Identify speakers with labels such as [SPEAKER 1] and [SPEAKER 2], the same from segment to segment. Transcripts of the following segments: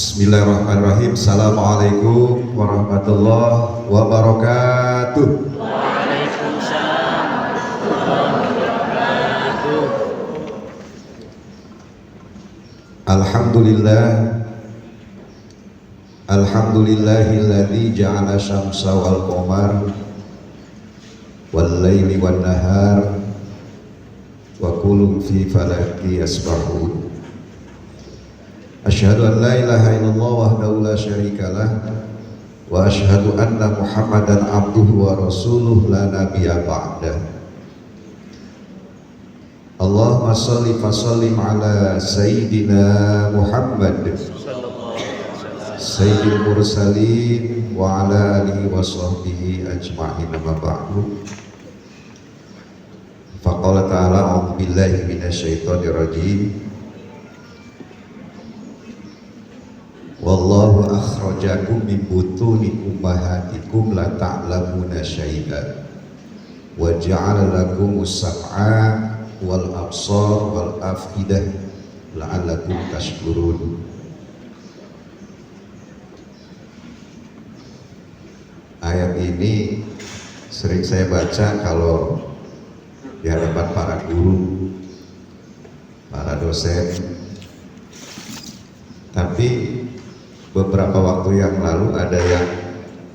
[SPEAKER 1] Bismillahirrahmanirrahim. Assalamualaikum warahmatullahi wabarakatuh.
[SPEAKER 2] Waalaikumsalam warahmatullahi wabarakatuh.
[SPEAKER 1] Alhamdulillah. Alhamdulillahilladzi ja'ala syamsa wal qamar wal laili wan nahar wa kullun fi falaki yasbahun. Asyhadu an la ilaha illallah wahdahu la syarikalah wa asyhadu anna Muhammadan abduhu wa rasuluh la nabiyya ba'dah. Allahumma shalli fa sallim ala sayyidina Muhammad sayyidil mursalin wa ala alihi wa sahbihi ajma'in, amma ba'du. Faqala ta'ala a'udzu billahi minasyaitonir rajim. Wallahu akhrajakum min butuni ummahatikum la ta'lamuna syai'an wa ja'ala lakumus sam'a wal absar wal afidah la'allakum tashkurun. Ayat ini sering saya baca kalau di hadapan para guru, para dosen. Tapi beberapa waktu yang lalu ada yang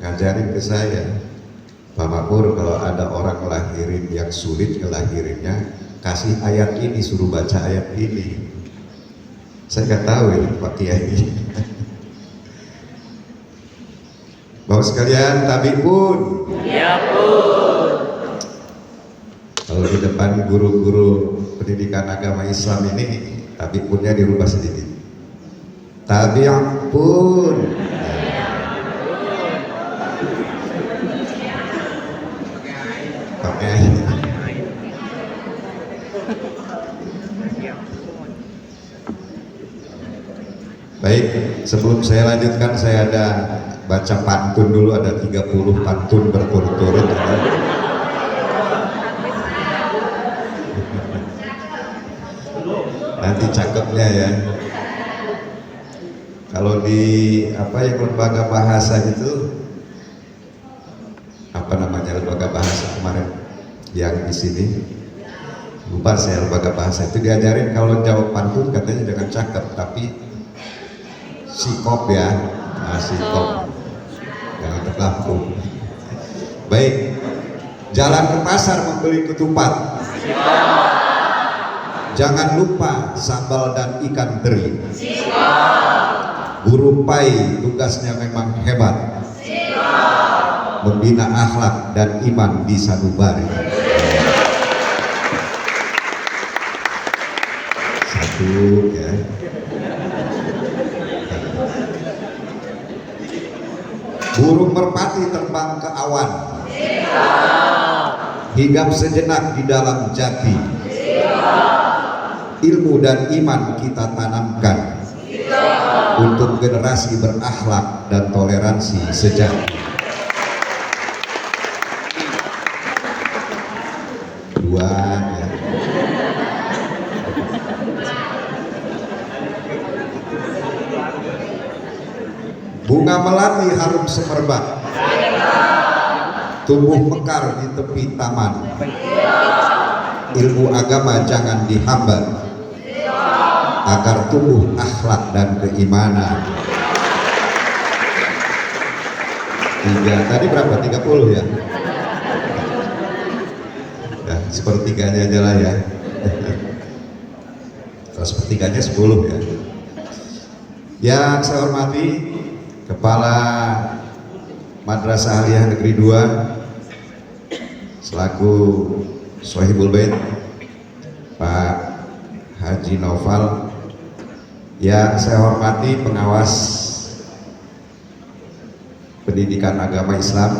[SPEAKER 1] ngajarin ke saya, Pak Makmur, kalau ada orang ngelahirin yang sulit ngelahirinnya, kasih ayat ini, suruh baca ayat ini. Saya nggak tahu ini Pak Kiai. Bapak sekalian, tabik pun.
[SPEAKER 2] Ya pun.
[SPEAKER 1] Kalau di depan guru-guru pendidikan agama Islam ini, tabik punnya dirubah sedikit. Tabi' pun. Pakai. Baik, sebelum saya lanjutkan, saya ada baca pantun dulu, ada 30 pantun berturut-turut. Nanti cakepnya ya. Kalau di lembaga bahasa itu lembaga bahasa kemarin yang di sini, lupa saya, lembaga bahasa itu diajarin kalau jawab pantun katanya jangan cakep tapi sikop ya, sikop, jangan terlampau. Baik, jalan ke pasar membeli ketupat, jangan lupa sambal dan ikan teri. Guru Pai tugasnya memang hebat, membina akhlak dan iman di sanubari. Satu ya. Burung merpati terbang ke awan, hinggap sejenak di dalam jati. Ilmu dan iman kita tanamkan untuk generasi berakhlak dan toleransi sejati. Dua ya. Bunga melati harum semerbak, tumbuh mekar di tepi taman. Ilmu agama jangan dihambat, agar tumbuh akhlak dan keimanan. Tiga, tadi berapa? 30 ya? Ya, sepertiganya aja lah ya. Kalau sepertiganya 10 ya. Yang saya hormati Kepala Madrasah Aliyah Negeri 2 selaku Sohibul Bait Pak Haji Naufal, yang saya hormati pengawas pendidikan agama Islam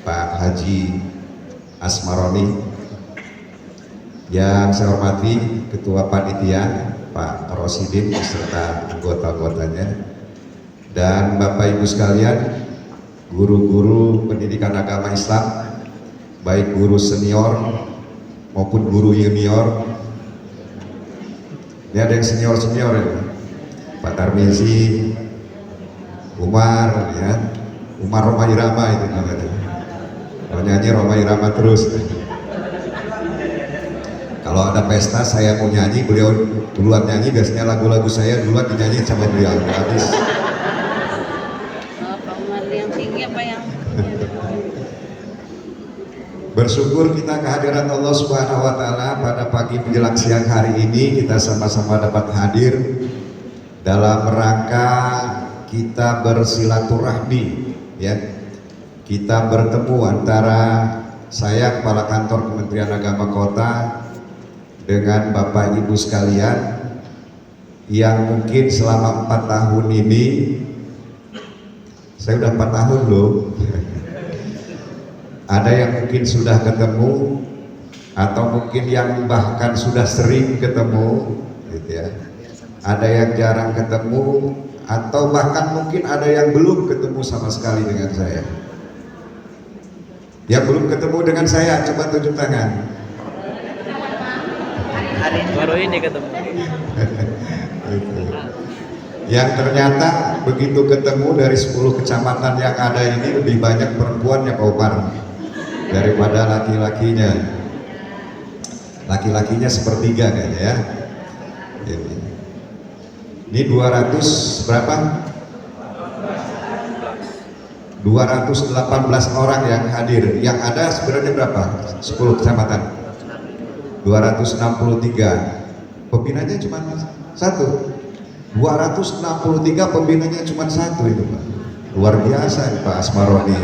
[SPEAKER 1] Pak Haji Asmaroni, yang saya hormati Ketua Panitia Pak Rosidin beserta anggota-anggotanya, dan Bapak Ibu sekalian, guru-guru pendidikan agama Islam, baik guru senior maupun guru junior. Ini ada yang senior-senior ini, Pak Tarmizi, Umar ya, Umar Roma Irama itu namanya. Kalau nyanyi Roma Irama terus. Kalau ada pesta saya mau nyanyi, beliau duluan nyanyi, biasanya lagu-lagu saya duluan dinyanyi sama beliau. Habis.
[SPEAKER 3] Pak Umar yang tinggi apa yang
[SPEAKER 1] Bersyukur kita kehadiran Allah Subhanahu wa taala pada pagi menjelang siang hari ini kita sama-sama dapat hadir dalam rangka kita bersilaturahmi ya. Kita bertemu antara saya Kepala Kantor Kementerian Agama Kota dengan Bapak Ibu sekalian yang mungkin selama 4 tahun ini, saya udah 4 tahun loh. Ada yang mungkin sudah ketemu atau mungkin yang bahkan sudah sering ketemu gitu ya. Ada yang jarang ketemu atau bahkan mungkin ada yang belum ketemu sama sekali dengan saya. Yang belum ketemu dengan saya coba tunjuk tangan.
[SPEAKER 2] Baru ini ketemu.
[SPEAKER 1] Gitu. Yang ternyata begitu ketemu dari 10 kecamatan yang ada ini lebih banyak perempuannya Pak Umar daripada laki-lakinya. Laki-lakinya sepertiga kayaknya ya. Ini 200 berapa? 218 orang yang hadir. Yang ada sebenarnya berapa? 10 kecamatan. 263. Pembinanya cuma satu. 263 pembinanya cuma satu itu Pak. Luar biasa Pak Asmaroni.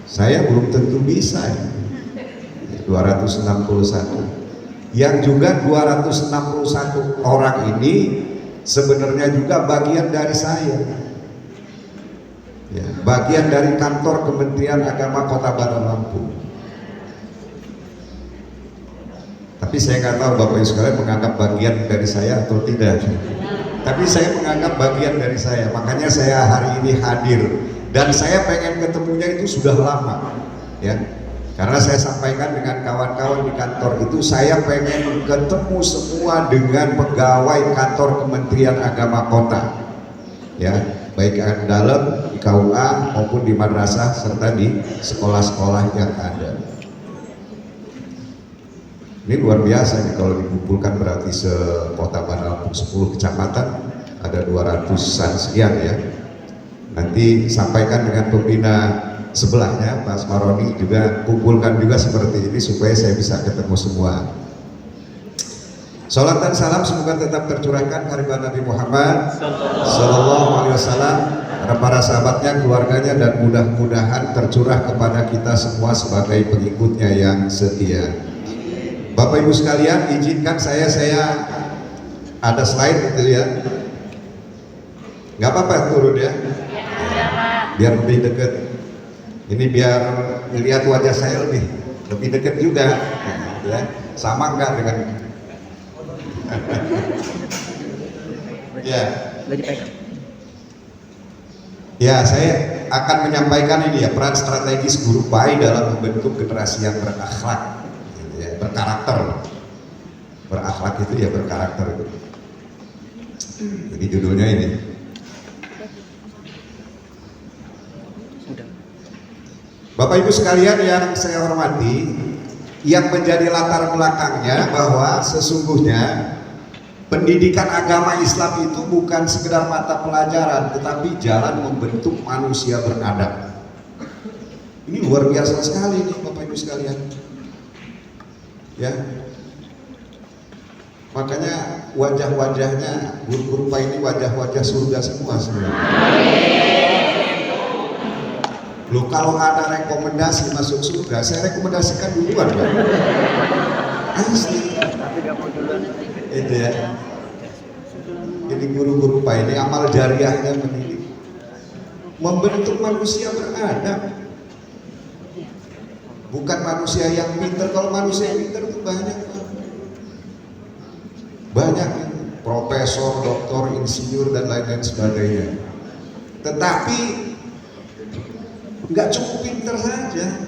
[SPEAKER 1] Saya belum tentu bisa ya. 261. Yang juga 261 orang ini sebenarnya juga bagian dari saya ya, bagian dari kantor Kementerian Agama Kota Bandar Lampung. Tapi saya nggak tahu Bapak Ibu sekalian menganggap bagian dari saya atau tidak. Tapi saya menganggap bagian dari saya, makanya saya hari ini hadir. Dan saya pengen ketemunya itu sudah lama ya, karena saya sampaikan dengan kawan-kawan di kantor itu, saya pengen ketemu semua dengan pegawai kantor Kementerian Agama Kota ya, baik yang dalam di KUA maupun di madrasah serta di sekolah-sekolah yang ada. Ini luar biasa nih kalau dikumpulkan, berarti sekota Bandar Lampung 10 kecamatan ada 200-an sekian ya. Nanti sampaikan dengan pembina sebelahnya Pak Asmaroni juga, kumpulkan juga seperti ini supaya saya bisa ketemu semua. Salam dan salam semoga tetap tercurahkan kehadirat Nabi Muhammad Sallallahu Alaihi Wasallam, para sahabatnya, keluarganya, dan mudah-mudahan tercurah kepada kita semua sebagai pengikutnya yang setia. Bapak Ibu sekalian, izinkan saya ada slide gitu ya. Nggak apa-apa turun ya. Biar lebih dekat. Ini biar melihat wajah saya lebih dekat juga, ya. Sama enggak dengan ya. Ya, saya akan menyampaikan ini ya, peran strategis guru PAI dalam membentuk generasi yang berakhlak, gitu ya, berkarakter. Berakhlak itu ya berkarakter itu. Jadi judulnya ini. Bapak Ibu sekalian yang saya hormati, yang menjadi latar belakangnya bahwa sesungguhnya pendidikan agama Islam itu bukan sekedar mata pelajaran, tetapi jalan membentuk manusia beradab. Ini luar biasa sekali nih Bapak Ibu sekalian. Ya. Makanya wajah-wajahnya guru-guru PAI ini wajah-wajah surga semua sebenarnya. Loh, kalau ada rekomendasi masuk surga, saya rekomendasikan duluan Pak. Asli. Itu ya. Jadi guru-guru PAI ini amal jariahnya mendidik, membentuk manusia beradab. Bukan manusia yang pintar. Kalau manusia yang pintar itu banyak profesor, doktor, insinyur dan lain-lain sebagainya. Tetapi nggak cukup pinter saja,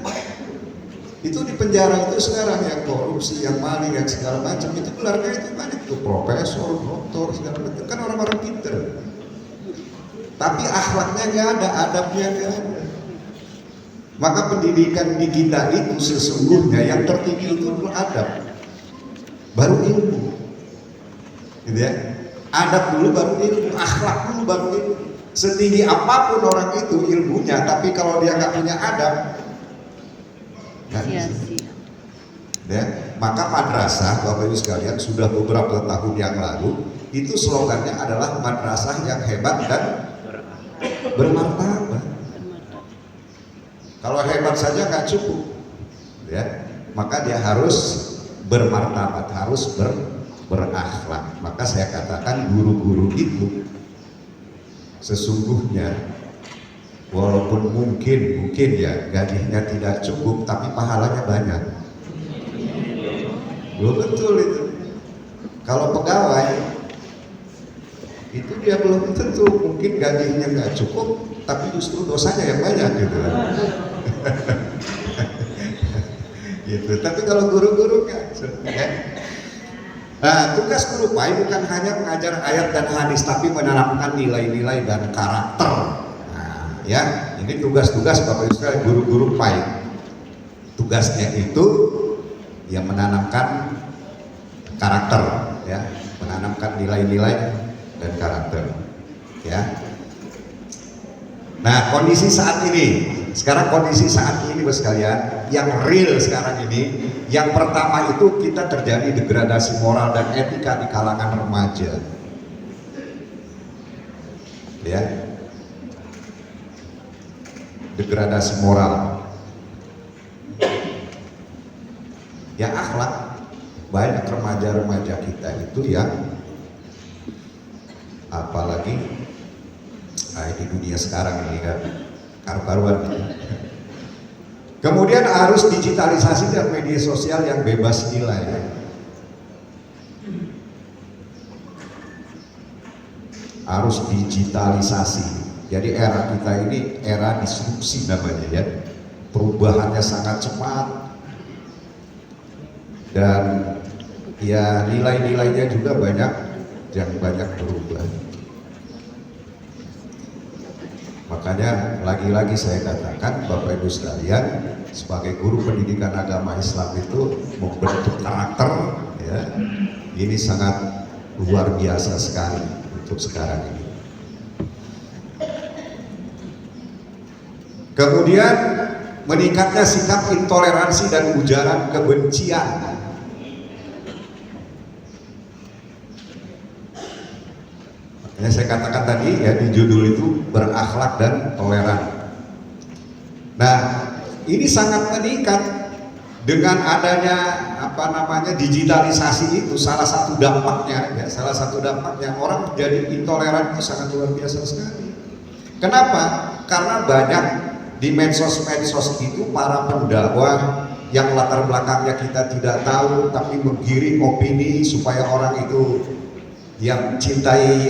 [SPEAKER 1] Itu di penjara itu sekarang yang korupsi, yang maling, yang segala macam itu gelarnya itu banyak tuh profesor, doktor segala macam kan orang-orang pinter. Tapi akhlaknya nggak ada, adabnya nggak ada. Maka pendidikan di kita itu sesungguhnya yang tertinggi itu dulu adab, baru ilmu, gitu ya. Adab dulu baru ilmu, akhlak dulu baru ilmu. Setinggi apapun orang itu ilmunya, tapi kalau dia nggak punya adab,
[SPEAKER 3] sia-sia.
[SPEAKER 1] ya, maka madrasah Bapak Ibu sekalian sudah beberapa tahun yang lalu itu slogannya adalah madrasah yang hebat dan bermartabat. Kalau hebat saja nggak cukup, ya, maka dia harus bermartabat, harus berakhlak. Maka saya katakan guru-guru itu sesungguhnya walaupun mungkin ya gajinya tidak cukup, tapi pahalanya banyak. Belum betul itu. Kalau pegawai itu dia belum tentu, mungkin gajinya nggak cukup, tapi justru dosanya yang banyak gitu. Gitu. Tapi kalau guru-guru kan, ya. Nah, tugas guru PAI bukan hanya mengajar ayat dan hadis, tapi menanamkan nilai-nilai dan karakter. Nah, ya, ini tugas-tugas Bapak Ibu sekalian guru-guru PAI. Tugasnya itu yang menanamkan karakter, ya, menanamkan nilai-nilai dan karakter, ya. Nah, kondisi saat ini, sekarang kondisi saat ini Bapak sekalian, yang real sekarang ini, yang pertama itu kita terjadi degradasi moral dan etika di kalangan remaja, ya, degradasi moral, ya, akhlak. Banyak remaja-remaja kita itu yang apalagi di dunia sekarang ini kan karu-karuan. Kemudian arus digitalisasi dan media sosial yang bebas nilai. Arus digitalisasi. Jadi era kita ini era disrupsi namanya, ya. Perubahannya sangat cepat. Dan ya nilai-nilainya juga banyak yang banyak berubah. Makanya lagi-lagi saya katakan Bapak Ibu sekalian, sebagai guru pendidikan agama Islam itu membentuk karakter, ya, ini sangat luar biasa sekali untuk sekarang ini. Kemudian meningkatnya sikap intoleransi dan ujaran kebencian. Yang saya katakan tadi, ya, di judul itu berakhlak dan toleran. Nah, ini sangat meningkat dengan adanya digitalisasi itu. Salah satu dampaknya, ya, orang menjadi intoleran itu sangat luar biasa sekali. Kenapa? Karena banyak di medsos-medsos itu para pendakwah yang latar belakangnya kita tidak tahu, tapi menggiring opini supaya orang itu yang cintai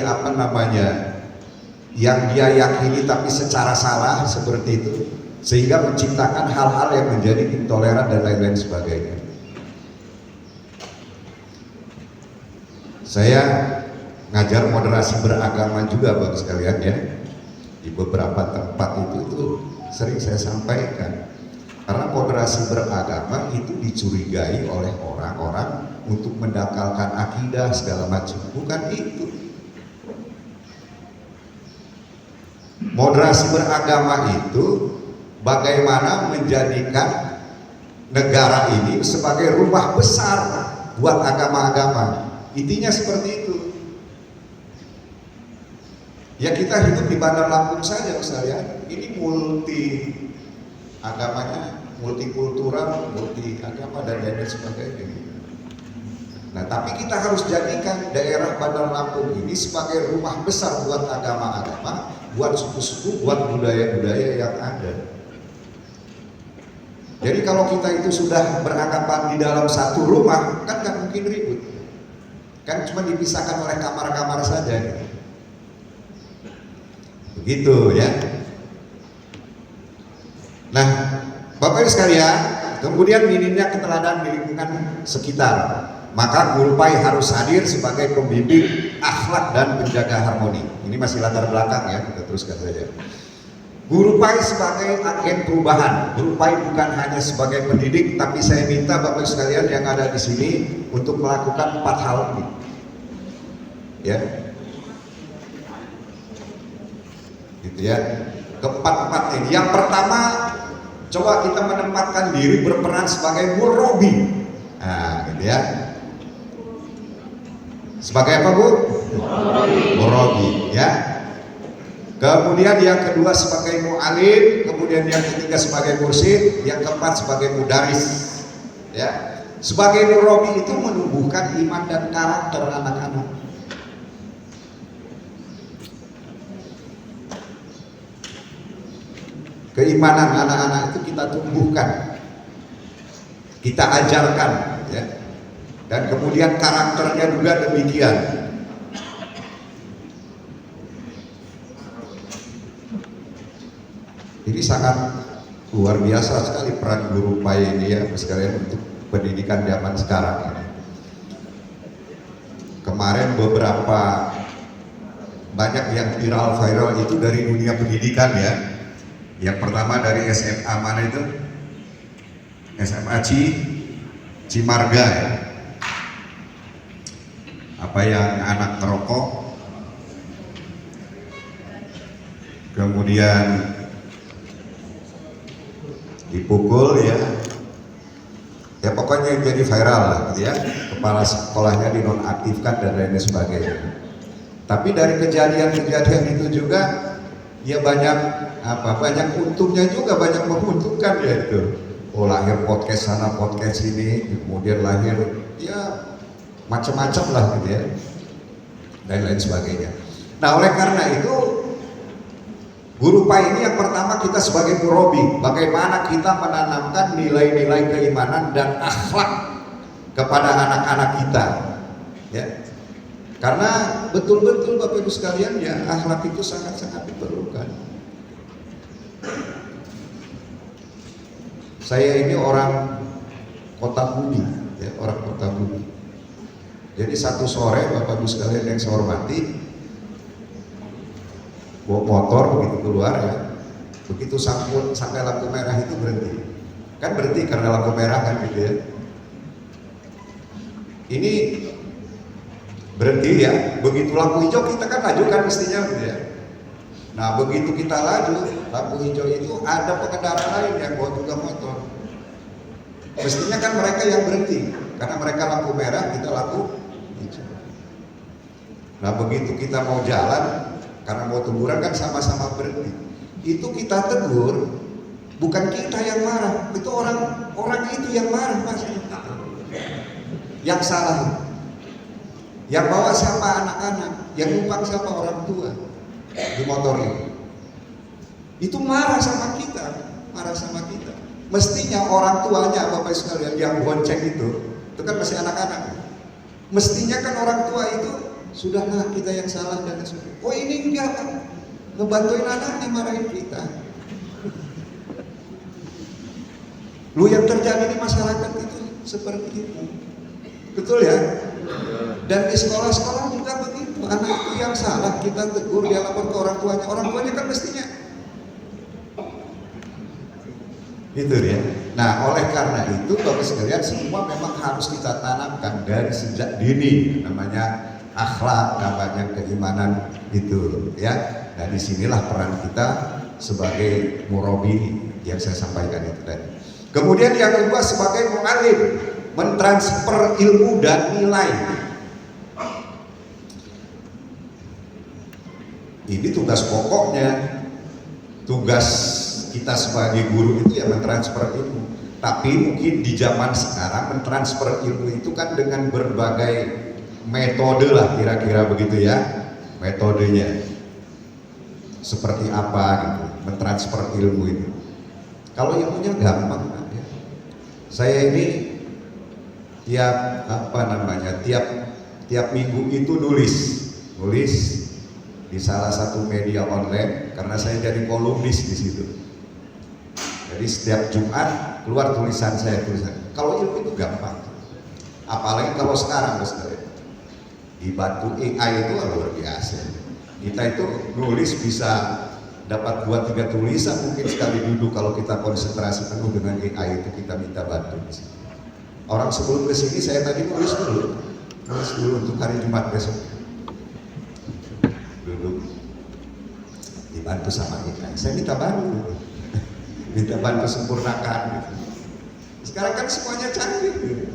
[SPEAKER 1] yang dia yakini tapi secara salah seperti itu, sehingga menciptakan hal-hal yang menjadi intoleran dan lain-lain sebagainya. Saya ngajar moderasi beragama juga Bapak sekalian, ya, di beberapa tempat itu sering saya sampaikan, karena moderasi beragama itu dicurigai oleh orang-orang untuk mendangkalkan akidah segala macam. Bukan itu. Moderasi beragama itu bagaimana menjadikan negara ini sebagai rumah besar buat agama-agama. Intinya seperti itu. Ya, kita hidup di Bandar Lampung saja misalnya, ini multi agamanya, multikultural, multi agama dan lain sebagainya. Nah, tapi kita harus jadikan daerah Bandar Lampung ini sebagai rumah besar buat agama-agama, buat suku-suku, buat budaya-budaya yang ada. Jadi kalau kita itu sudah beranggapan di dalam satu rumah, kan nggak mungkin ribut. Kan cuma dipisahkan oleh kamar-kamar saja. Begitu, ya. Nah, Bapak Ibu sekalian, kemudian minimnya keteladanan di lingkungan sekitar. Maka guru PAI harus hadir sebagai pembimbing akhlak dan penjaga harmoni. Ini masih latar belakang ya, kita teruskan saja. Guru PAI sebagai agen perubahan. Guru PAI bukan hanya sebagai pendidik, tapi saya minta Bapak sekalian yang ada di sini untuk melakukan 4 hal ini. Ya. Gitu ya. Keempat-empat ini. Yang pertama, coba kita menempatkan diri berperan sebagai murabi. Nah, gitu ya. Sebagai apa, Bu? Murabi, ya. Kemudian yang kedua sebagai mu'alim, kemudian yang ketiga sebagai mursyid, yang keempat sebagai mudaris. Ya. Sebagai murabi itu menumbuhkan iman dan karakter anak-anak. Keimanan anak-anak itu kita tumbuhkan, kita ajarkan, ya. Dan kemudian karakternya juga demikian. Ini sangat luar biasa sekali peran guru PAI ini ya, sekalian untuk pendidikan zaman sekarang ini. Kemarin beberapa banyak yang viral itu dari dunia pendidikan ya. Yang pertama dari SMA mana itu? SMA Cimarga ya. Apa yang anak merokok, kemudian dipukul ya. Ya pokoknya jadi viral lah gitu ya. Kepala sekolahnya dinonaktifkan dan lain sebagainya. Tapi dari kejadian-kejadian itu juga ya banyak untungnya juga, banyak menguntungkan ya itu. Oh lahir podcast sana podcast sini, kemudian lahir ya macam-macam lah gitu ya, dan lain sebagainya. Nah oleh karena itu guru PAI ini yang pertama kita sebagai murabi, bagaimana kita menanamkan nilai-nilai keimanan dan akhlak kepada anak-anak kita ya. Karena betul-betul Bapak Ibu sekalian ya, akhlak itu sangat-sangat diperlukan. Saya ini orang Kota Bumi, ya, orang Kota Bumi. Jadi satu sore Bapak Ibu sekalian yang saya hormati, bawa motor begitu keluar ya, begitu sampai lampu merah itu berhenti. Kan berhenti karena lampu merah kan gitu ya. Ini berhenti ya, begitu lampu hijau kita kan laju kan mestinya gitu ya. Nah begitu kita laju, lampu hijau itu ada pengendara lain yang bawa juga motor. Mestinya kan mereka yang berhenti, karena mereka lampu merah, kita lampu hijau. Nah begitu kita mau jalan, karena mau teguran kan sama-sama berhenti. Itu kita tegur, bukan kita yang marah, itu orang itu yang marah Mas. Yang salah. Yang bawa siapa anak-anak, yang numpang siapa orang tua di motor itu. Itu marah sama kita. Mestinya orang tuanya Bapak sekalian yang bonceng itu kan masih anak-anak. Mestinya kan orang tua itu sudahlah kita yang salah dan sebagainya. Oh ini enggak kan, ngebantuin anaknya marahin kita. Lu yang terjadi di masyarakat itu seperti itu, betul ya? Dan di sekolah-sekolah juga begitu. Anak itu yang salah kita tegur, dia lapor ke orang tuanya. Orang tuanya kan mestinya itu ya. Nah oleh karena itu Bapak sekalian semua memang harus kita tanamkan dari sejak dini, namanya akhlak, namanya keimanan itu ya. Nah disinilah peran kita sebagai murabi yang saya sampaikan itu tadi. Kemudian yang kedua sebagai mu'alim, mentransfer ilmu dan nilai. Ini tugas pokoknya, tugas kita sebagai guru itu ya mentransfer ilmu. Tapi mungkin di zaman sekarang mentransfer ilmu itu kan dengan berbagai metode lah kira-kira begitu ya, metodenya seperti apa gitu, mentransfer ilmu itu. Kalau ilmunya gampang ya. Saya ini tiap minggu itu nulis di salah satu media online karena saya jadi kolumnis di situ. Jadi setiap Jumat keluar tulisan saya, kalau ilmu itu gampang, apalagi kalau sekarang Bos, dibantu AI itu luar biasa. Kita itu nulis bisa dapat 2-3 tulisan mungkin sekali duduk kalau kita konsentrasi penuh dengan AI itu kita minta bantu. Orang sebelum kesini saya tadi nulis dulu untuk hari Jumat besok. Duduk dibantu sama AI, saya minta bantu, minta bantu sempurnakan gitu. Sekarang kan semuanya canggih gitu.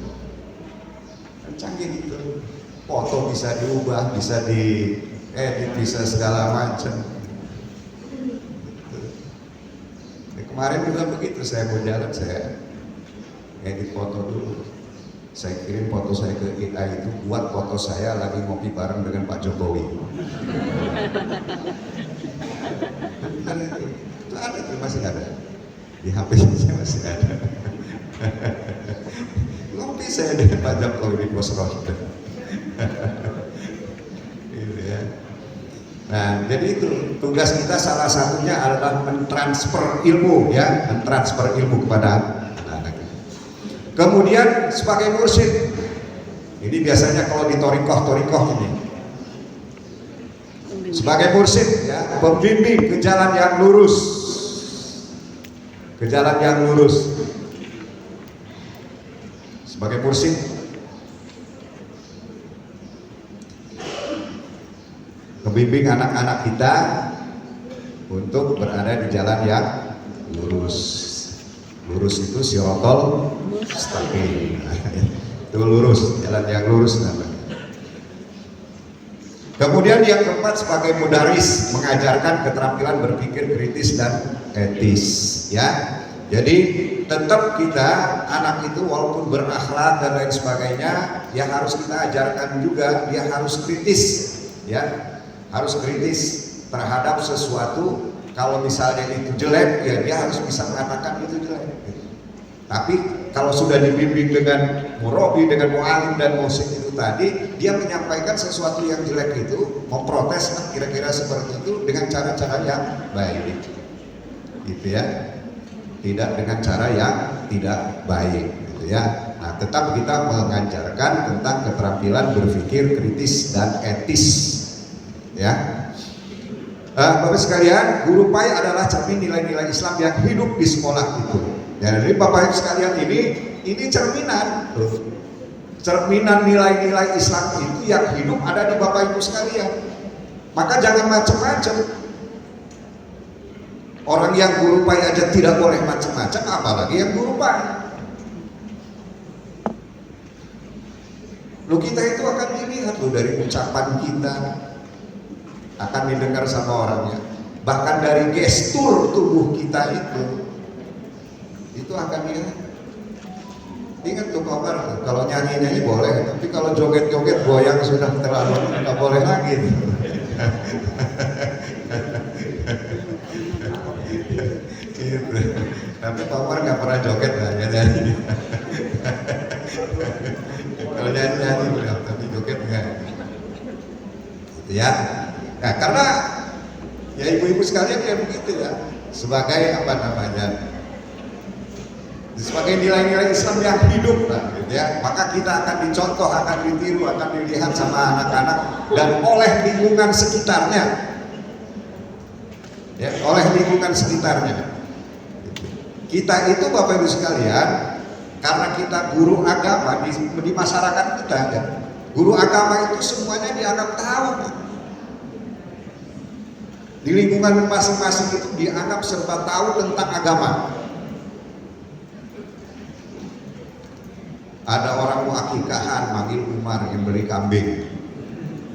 [SPEAKER 1] Canggih gitu, foto bisa diubah, bisa diedit, bisa segala macam. Kemarin juga begitu, saya mau jalan, saya edit foto dulu, saya kirim foto saya ke AI itu, buat foto saya lagi ngopi bareng dengan Pak Jokowi. Itu ada tuh, masih ada di HP saya, masih ada. Ngopi saya dengan Pak Jokowi di pos ronda. Gitu ya. Nah, jadi itu tugas kita salah satunya adalah mentransfer ilmu, ya, mentransfer ilmu kepada anak-anak. Kemudian sebagai mursyid, ini biasanya kalau di torikoh ini, sebagai mursyid, ya, pembimbing ke jalan yang lurus, ke jalan yang lurus. Sebagai mursyid, membimbing anak-anak kita untuk berada di jalan yang lurus. Lurus itu sirotol mustaqim. Itu lurus, jalan yang lurus namanya. Kemudian yang keempat sebagai mudaris, mengajarkan keterampilan berpikir kritis dan etis, ya. Jadi tetap kita anak itu walaupun berakhlak dan lain sebagainya, ya harus kita ajarkan juga dia harus kritis, ya. Harus kritis terhadap sesuatu. Kalau misalnya itu jelek, ya dia harus bisa mengatakan itu jelek. Tapi kalau sudah dibimbing dengan murabi, dengan mu'alim dan musik itu tadi, dia menyampaikan sesuatu yang jelek itu, memprotes kira-kira seperti itu dengan cara-cara yang baik, gitu ya. Tidak dengan cara yang tidak baik, gitu ya. Nah, tetap kita mengajarkan tentang keterampilan berpikir kritis dan etis, ya. Bapak sekalian, guru PAI adalah cermin nilai-nilai Islam yang hidup di sekolah itu. Ya, jadi Bapak Ibu sekalian ini cerminan, cerminan nilai-nilai Islam itu yang hidup ada di Bapak Ibu sekalian. Maka jangan macam-macam. Orang yang guru PAI aja tidak boleh macam-macam, apalagi yang guru PAI. Lo kita itu akan dilihat lo dari ucapan kita, akan didengar sama orangnya, bahkan dari gestur tubuh kita itu akan dilihat. Ingat tuh Komar, kalau nyanyi-nyanyi boleh, tapi kalau joget-joget goyang sudah terlalu nggak boleh lagi. Gitu. Tapi Pak Umar nggak pernah joget lah, nyanyi. Kalau nyanyi boleh, tapi joget enggak. Gitu ya. Nah, karena ya ibu-ibu sekalian ya begitu ya, sebagai apa namanya, sebagai nilai-nilai Islam yang hidup lah, gitu ya. Maka kita akan dicontoh, akan ditiru, akan dilihat sama anak-anak dan oleh lingkungan sekitarnya, ya, oleh lingkungan sekitarnya. Kita itu Bapak Ibu sekalian, karena kita guru agama di masyarakat kita, ya, guru agama itu semuanya dianggap tahu. Di lingkungan masing-masing itu dianggap serba tahu tentang agama. Ada orang mau akikahan manggil Umar yang beli kambing,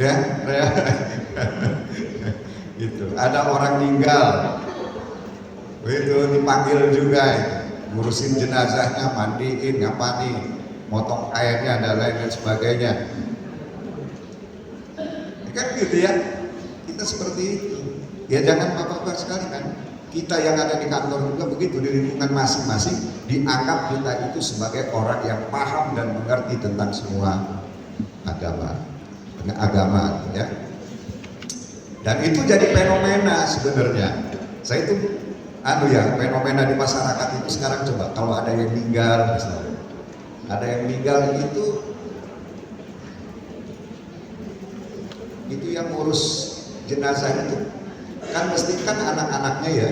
[SPEAKER 1] ya, gitu. Ada orang meninggal, itu dipanggil juga, ngurusin jenazahnya, mandiin, ngapain, motong kainnya dan lain sebagainya. Kan gitu ya, kita seperti itu. Ya jangan bapak-bapak sekali kan, kita yang ada di kantor juga begitu, di lingkungan masing-masing dianggap kita itu sebagai orang yang paham dan mengerti tentang semua agama, ya. Dan itu jadi fenomena sebenarnya. Saya itu fenomena di masyarakat itu sekarang coba kalau ada yang meninggal misalnya, ada yang meninggal itu yang ngurus jenazah itu kan mesti kan anak-anaknya ya,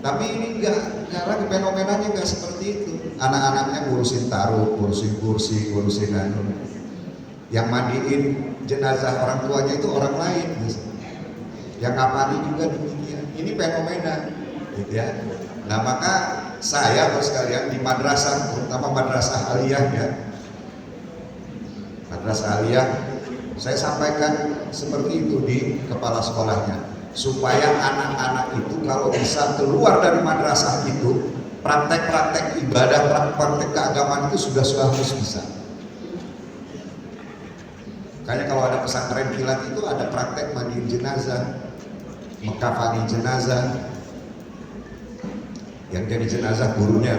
[SPEAKER 1] tapi ini enggak lagi fenomenanya enggak seperti itu. Anak-anaknya ngurusin taruh, ngurusin kursi, ngurusin yang mandiin jenazah orang tuanya itu orang lain, yang ngapani juga demikian. Ini fenomena, gitu ya. Nah maka saya terus sekalian di madrasah, terutama madrasah aliyah ya, madrasah aliyah, saya sampaikan seperti itu di kepala sekolahnya, supaya anak-anak itu kalau bisa keluar dari madrasah itu, praktek-praktek ibadah, praktek keagamaan itu sudah harus bisa. Makanya kalau ada pesantren kilat itu ada praktek mandiin jenazah, mengkafani jenazah, yang jadi jenazah gurunya.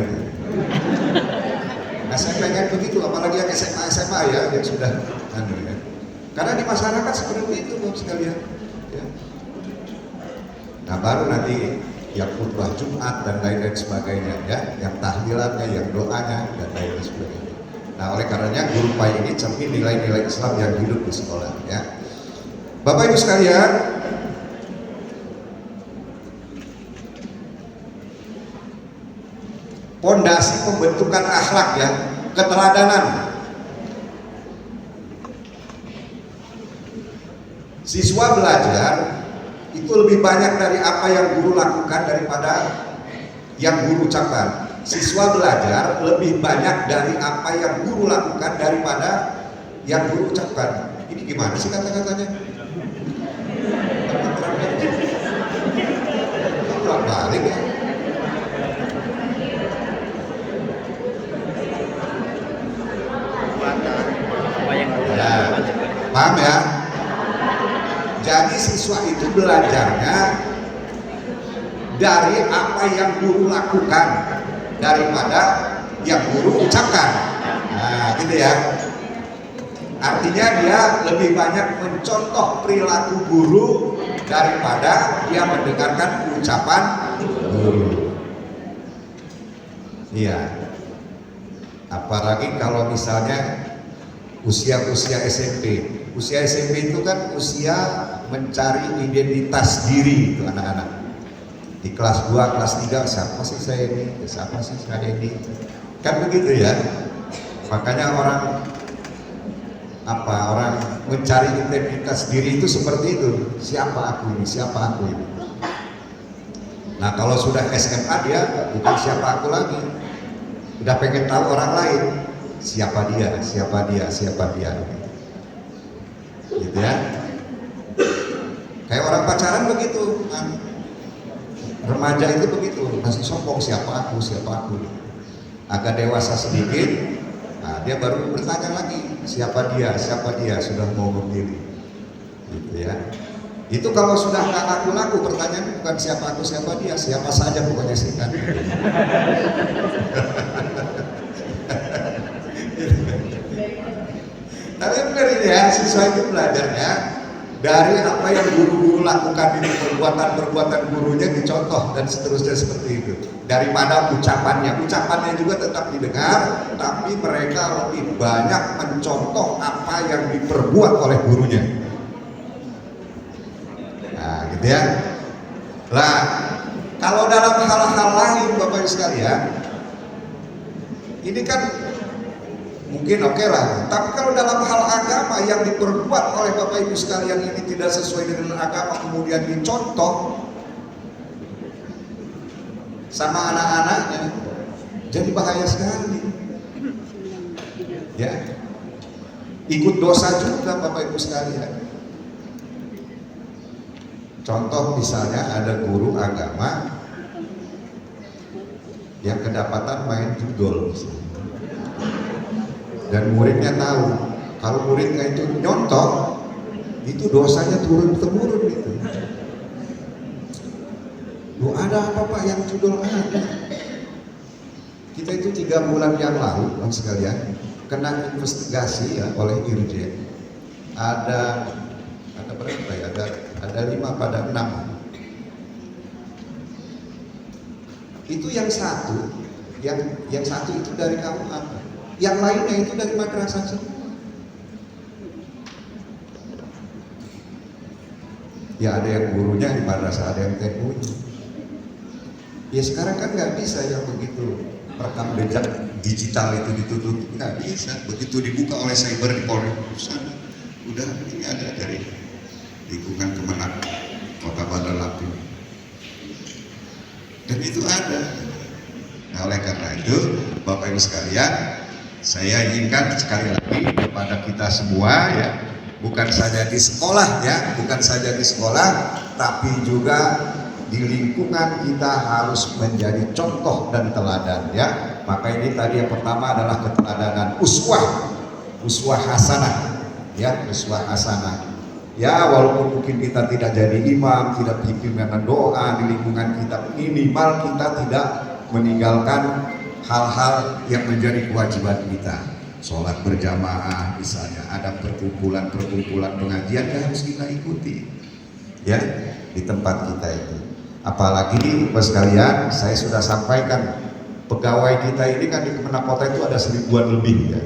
[SPEAKER 1] Nah saya pengen begitu, apalagi yang SMA ya, yang sudah ya. Karena di masyarakat seperti itu Bapak sekalian ya. Nah baru nanti yang khutbah Jumat dan lain-lain sebagainya ya, yang tahlilannya, yang doanya dan lain-lain sebagainya. Nah oleh karenanya guru PAI ini cermin nilai-nilai Islam yang hidup di sekolah ya. Bapak Ibu sekalian, pondasi pembentukan akhlak ya, keteladanan. Siswa belajar itu lebih banyak dari apa yang guru lakukan daripada yang guru ucapkan. Siswa belajar lebih banyak dari apa yang guru lakukan daripada yang guru ucapkan. Ini gimana sih kata-katanya? Pulang balik ya.
[SPEAKER 2] Apa yang
[SPEAKER 1] Ya, paham ya? Jadi siswa itu belajarnya dari apa yang guru lakukan daripada yang guru ucapkan. Nah, gitu ya. Artinya dia lebih banyak mencontoh perilaku guru daripada dia mendengarkan ucapan guru. Iya. Apalagi kalau misalnya usia-usia SMP. Usia SMP itu kan usia mencari identitas diri itu anak-anak. Di kelas 2, kelas 3, siapa sih saya ini? Siapa sih saya ini? Kan begitu ya. Makanya orang mencari identitas diri itu seperti itu. Siapa aku ini? Siapa aku ini? Nah, kalau sudah SMA dia bukan siapa aku lagi. Udah pengen tahu orang lain. Siapa dia? Siapa dia? Siapa dia? Gitu ya. Kayak orang pacaran begitu kan. Remaja itu begitu, masih sombong siapa aku. Agak dewasa sedikit, nah dia baru bertanya lagi siapa dia, sudah mau memilih. Gitu ya. Itu kalau sudah nggak laku-laku, pertanyaan bukan siapa aku, siapa dia, siapa saja pokoknya sih kan. Tapi benar ini ya, siswa itu belajarnya dari apa yang guru-guru lakukan, ini perbuatan-perbuatan gurunya dicontoh dan seterusnya seperti itu. Daripada ucapannya juga tetap didengar, tapi mereka lebih banyak mencontoh apa yang diperbuat oleh gurunya. Nah, gitu ya. Lah, kalau dalam hal-hal lain Bapak Ibu sekalian, ini kan mungkin oke lah, tapi kalau dalam hal agama yang diperbuat oleh Bapak Ibu sekalian ini tidak sesuai dengan agama kemudian dicontoh sama anak-anaknya, jadi bahaya sekali. Ya, ikut dosa juga Bapak Ibu sekalian. Contoh misalnya ada guru agama yang kedapatan main judol misalnya. Dan muridnya tahu, kalau muridnya itu nyontoh, itu dosanya turun-temurun gitu. Loh ada apa Pak yang judul ada? Kita itu 3 bulan yang lalu, Bang sekalian, kena investigasi ya oleh Irjen. Ada berapa ya? Ada 5 pada 6 Itu yang satu, yang satu itu dari kaum apa? Yang lainnya itu dari madrasah semua. Ya ada yang gurunya di madrasah, ada yang TU-nya. Ya sekarang kan nggak bisa yang begitu rekam jejak digital itu ditutup, nggak bisa. Begitu dibuka oleh cyber di Polri sana, udah ini ada dari lingkungan Kemenak Kota Bandar Lampung, dan itu ada. Nah oleh karena itu Bapak Ibu sekalian, saya inginkan sekali lagi kepada kita semua ya, bukan saja di sekolah ya, bukan saja di sekolah, tapi juga di lingkungan kita harus menjadi contoh dan teladan ya. Maka ini tadi yang pertama adalah keteladanan uswah hasanah ya, uswah hasanah. Ya walaupun mungkin kita tidak jadi imam, tidak pimpin dengan doa di lingkungan kita, minimal kita tidak meninggalkan hal-hal yang menjadi kewajiban kita. Sholat berjamaah misalnya, ada perkumpulan pengajian yang harus kita ikuti ya di tempat kita itu. Apalagi Bapak sekalian, saya sudah sampaikan pegawai kita ini kan di Kemenak Kota itu ada 1000-an lebih ya.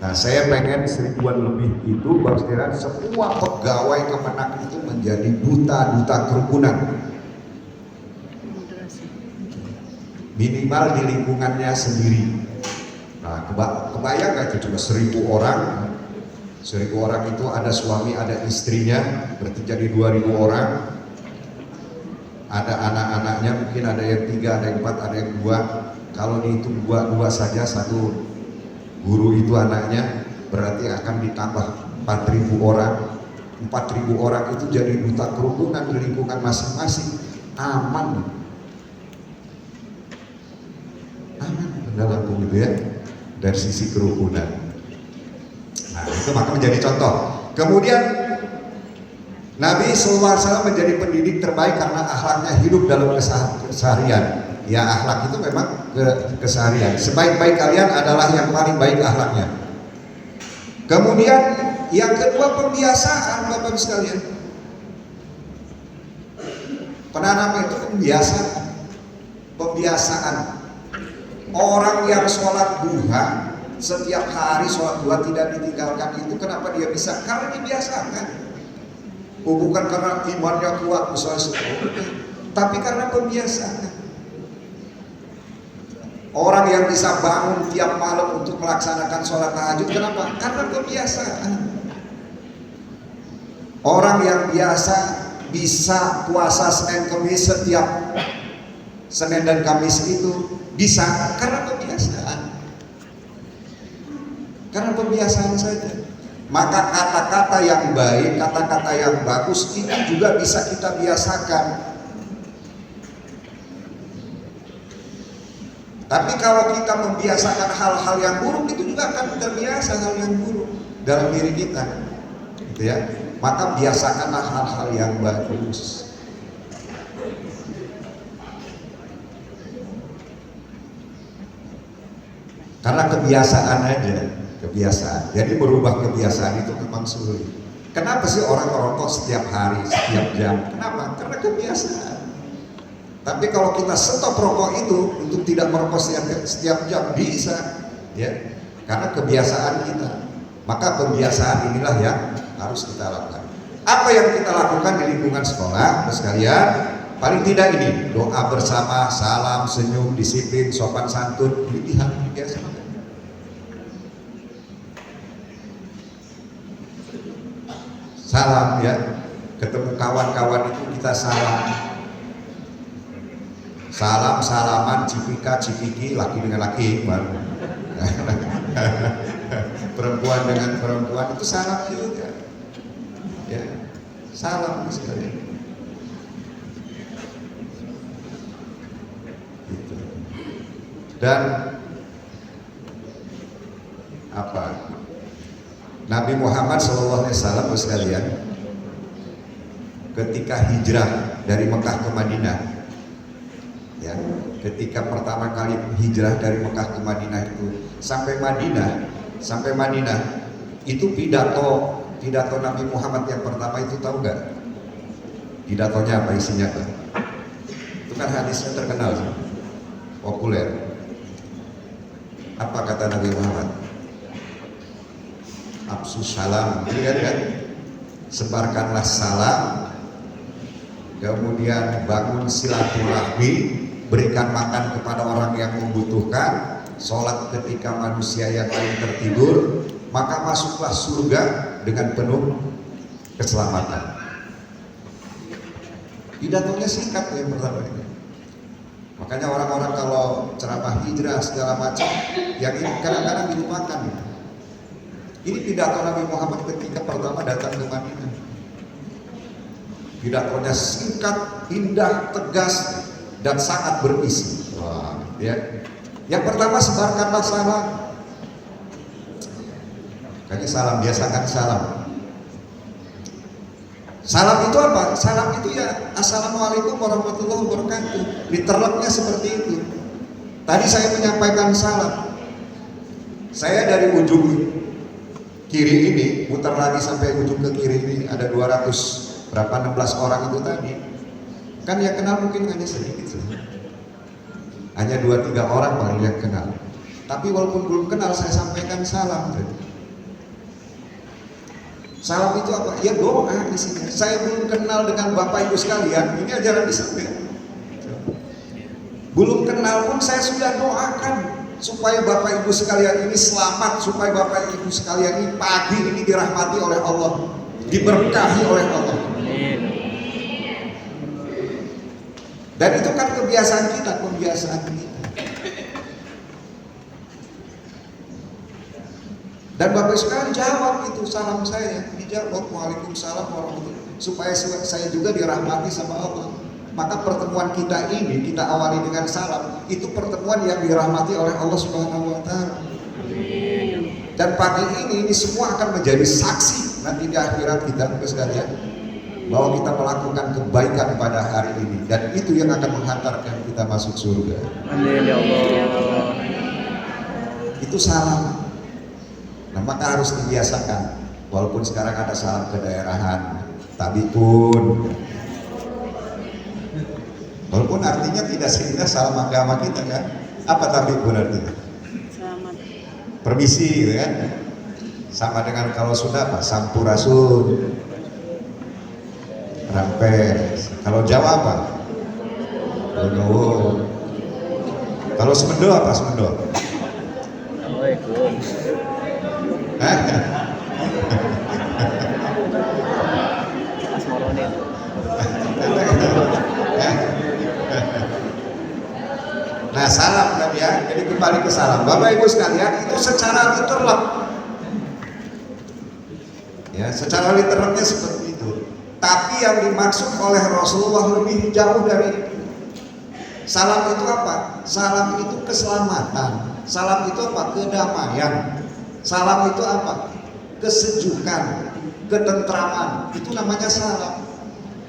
[SPEAKER 1] Nah saya pengen 1000-an lebih itu Bapak sekalian, semua pegawai Kemenak itu menjadi duta kerukunan. Minimal di lingkungannya sendiri. Nah kebayang gak itu cuma 1000 orang. 1000 orang itu ada suami, ada istrinya, berarti jadi 2000 orang. Ada anak-anaknya, mungkin ada yang 3, ada yang 4, ada yang 2. Kalau dihitung 2 saja, satu guru itu anaknya, berarti akan ditambah 4000 orang. 4000 orang itu jadi duta kerukunan di lingkungan masing-masing. Aman dalam gitu ya, dari sisi kerukunan. Nah itu maka menjadi contoh. Kemudian Nabi SAW menjadi pendidik terbaik karena akhlaknya hidup dalam keseharian. Ya akhlak itu memang keseharian. Sebaik-baik kalian adalah yang paling baik akhlaknya. Kemudian yang kedua pembiasaan Bapak sekalian. Penanam itu pembiasaan. Orang yang sholat duha setiap hari, sholat duha tidak ditinggalkan itu kenapa dia bisa? Karena dibiasakan. Bukan karena imannya kuat misalnya, tapi karena pembiasaan. Orang yang bisa bangun tiap malam untuk melaksanakan sholat tahajud, kenapa? Karena kebiasaan. Orang yang biasa bisa puasa Senin Kamis setiap Senin dan Kamis itu bisa karena kebiasaan. Karena pembiasaan saja. Maka kata-kata yang baik, kata-kata yang bagus itu juga bisa kita biasakan. Tapi kalau kita membiasakan hal-hal yang buruk, itu juga akan terbiasa hal yang buruk dalam diri kita, gitu ya. Maka biasakanlah hal-hal yang bagus. Karena kebiasaan aja, kebiasaan. Jadi merubah kebiasaan itu memang sulit. Kenapa sih orang merokok setiap hari, setiap jam? Kenapa? Karena kebiasaan. Tapi kalau kita stop rokok itu untuk tidak merokok setiap jam bisa, ya, karena kebiasaan kita. Maka kebiasaan inilah yang harus kita lakukan. Apa yang kita lakukan di lingkungan sekolah, sekalian? Paling tidak ini doa bersama, salam, senyum, disiplin, sopan santun, ini hal biasa. Salam ya, ketemu kawan-kawan itu kita salam. Salam-salaman, cipika-cipiki, laki dengan laki, baru. Perempuan dengan perempuan itu salam juga. Ya, salam sekali. Gitu. Dan apa? Nabi Muhammad SAW sekalian, ketika hijrah dari Mekah ke Madinah, ya, ketika pertama kali hijrah dari Mekah ke Madinah itu sampai Madinah itu pidato Nabi Muhammad yang pertama itu tahu nggak? Pidatonya apa isinya kan? Itu kan hadisnya terkenal. populer. Apa kata Nabi Muhammad? Absus salam, lihat kan? Sebarkanlah salam, kemudian bangun silaturahmi, berikan makan kepada orang yang membutuhkan, sholat ketika manusia yang lain tertidur, maka masuklah surga dengan penuh keselamatan. Pidatonya singkat yang pertama ini. Makanya orang-orang kalau ceramah hijrah segala macam, yang ini kadang-kadang dilupakan. Ini pidato Nabi Muhammad ketika pertama datang ke Madinah. Pidatonya singkat, indah, tegas, dan sangat berisi. Wah, ya. Yang pertama, sebarkanlah salam. Kayaknya salam biasa kan salam. Salam itu apa? Salam itu ya Assalamualaikum warahmatullahi wabarakatuh. Literalnya seperti itu. Tadi saya menyampaikan salam. Saya dari ujung kiri ini muter lagi sampai ujung ke kiri ini ada 200 berapa 16 orang itu tadi. Kan yang kenal mungkin hanya sedikit saja. Hanya 2-3 orang paling yang kenal. Tapi walaupun belum kenal saya sampaikan salam. Salam itu apa? Ya doa isinya. Saya belum kenal dengan Bapak Ibu sekalian. Ini ajaran Islam. Belum kenal pun saya sudah doakan supaya Bapak Ibu sekalian ini selamat, supaya Bapak Ibu sekalian ini pagi ini dirahmati oleh Allah, diberkahi oleh Allah. Dan itu kan kebiasaan kita. Dan Bapak Ibu sekalian jawab itu salam saya, dijawab Waalaikumsalam warahmatullahi wabarakatuh, supaya saya juga dirahmati sama Allah. Maka pertemuan kita ini kita awali dengan salam. Itu pertemuan yang dirahmati oleh Allah Subhanahu wa taala. Dan pagi ini semua akan menjadi saksi nanti di akhirat kita sekalian bahwa kita melakukan kebaikan pada hari ini, dan itu yang akan menghantarkan kita masuk surga.
[SPEAKER 2] Amin ya Allah.
[SPEAKER 1] Itu salam. Nah, maka harus dibiasakan. Walaupun sekarang ada salam kedaerahan, tapi pun walaupun artinya tidak seindah salam agama kita kan. Apa tapi pun artinya?
[SPEAKER 3] Selamat.
[SPEAKER 1] Permisi gitu kan. Sama dengan kalau Sunda apa? Sampurasun, rampes. Kalau Jawa apa? Nuwun. Kalau Semendo apa? Semendo.
[SPEAKER 2] Assalamualaikum. Asmaronin.
[SPEAKER 1] Nah, salam kan ya. Jadi kembali ke salam. Bapak Ibu sekalian, itu secara literal. Ya, secara literalnya seperti itu. Tapi yang dimaksud oleh Rasulullah lebih jauh dari itu. Salam itu apa? Salam itu keselamatan. Salam itu apa? Kedamaian. Salam itu apa? Kesejukan, ketentraman. Itu namanya salam.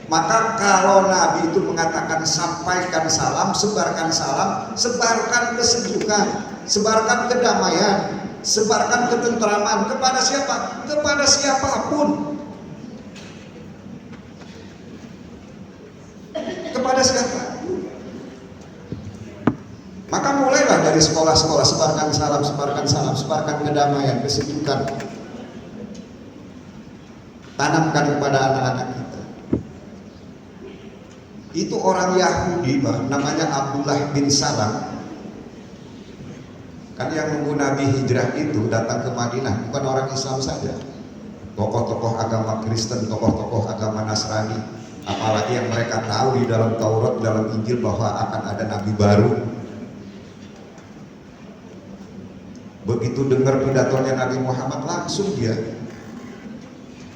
[SPEAKER 1] Maka kalau Nabi itu mengatakan sampaikan salam, sebarkan kesejukan, sebarkan kedamaian, sebarkan ketentraman kepada siapa? Kepada siapapun. Kepada siapa? Maka mulailah dari sekolah-sekolah, sebarkan salam, sebarkan kedamaian, kesejukan. Tanamkan kepada anak-anak kita. Itu orang Yahudi, namanya Abdullah bin Salam. Kan yang nunggu Nabi hijrah itu datang ke Madinah, bukan orang Islam saja. Tokoh-tokoh agama Kristen, tokoh-tokoh agama Nasrani. Apalagi yang mereka tahu di dalam Taurat, dalam Injil bahwa akan ada Nabi baru. Begitu dengar pidatonya Nabi Muhammad, langsung dia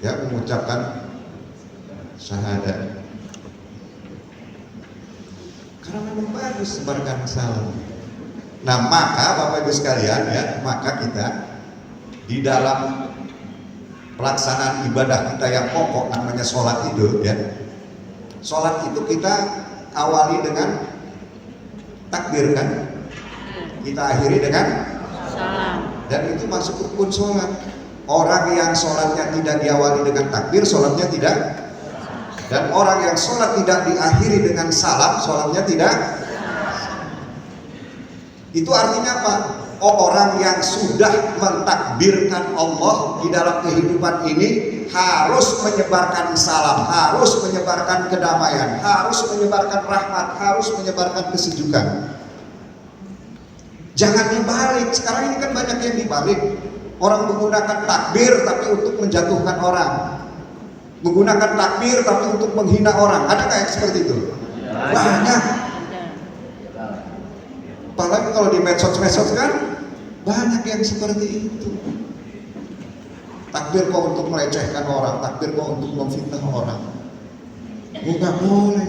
[SPEAKER 1] mengucapkan syahadat. Karena memang bagus sebarkan salam. Nah, maka Bapak Ibu sekalian maka kita di dalam pelaksanaan ibadah kita yang pokok namanya sholat itu sholat itu kita awali dengan takbir kan, kita akhiri dengan
[SPEAKER 3] Salam.
[SPEAKER 1] dan itu masuk rukun sholat. Orang yang sholatnya tidak diawali dengan takbir, sholatnya tidak. Dan orang yang sholat tidak diakhiri dengan salam, sholatnya tidak. Itu artinya apa? Orang yang sudah mentakbirkan Allah di dalam kehidupan ini harus menyebarkan salam, harus menyebarkan kedamaian, harus menyebarkan rahmat, harus menyebarkan kesejukan. Jangan dibalik. Sekarang ini kan banyak yang dibalik. Orang menggunakan takbir tapi untuk menjatuhkan orang, menggunakan takbir tapi untuk menghina orang. Ada nggak yang seperti itu? Banyak. Apalagi kalau di medsos kan banyak yang seperti itu. Takbir kok untuk melecehkan orang, takbir kok untuk memfitnah orang. Nggak boleh.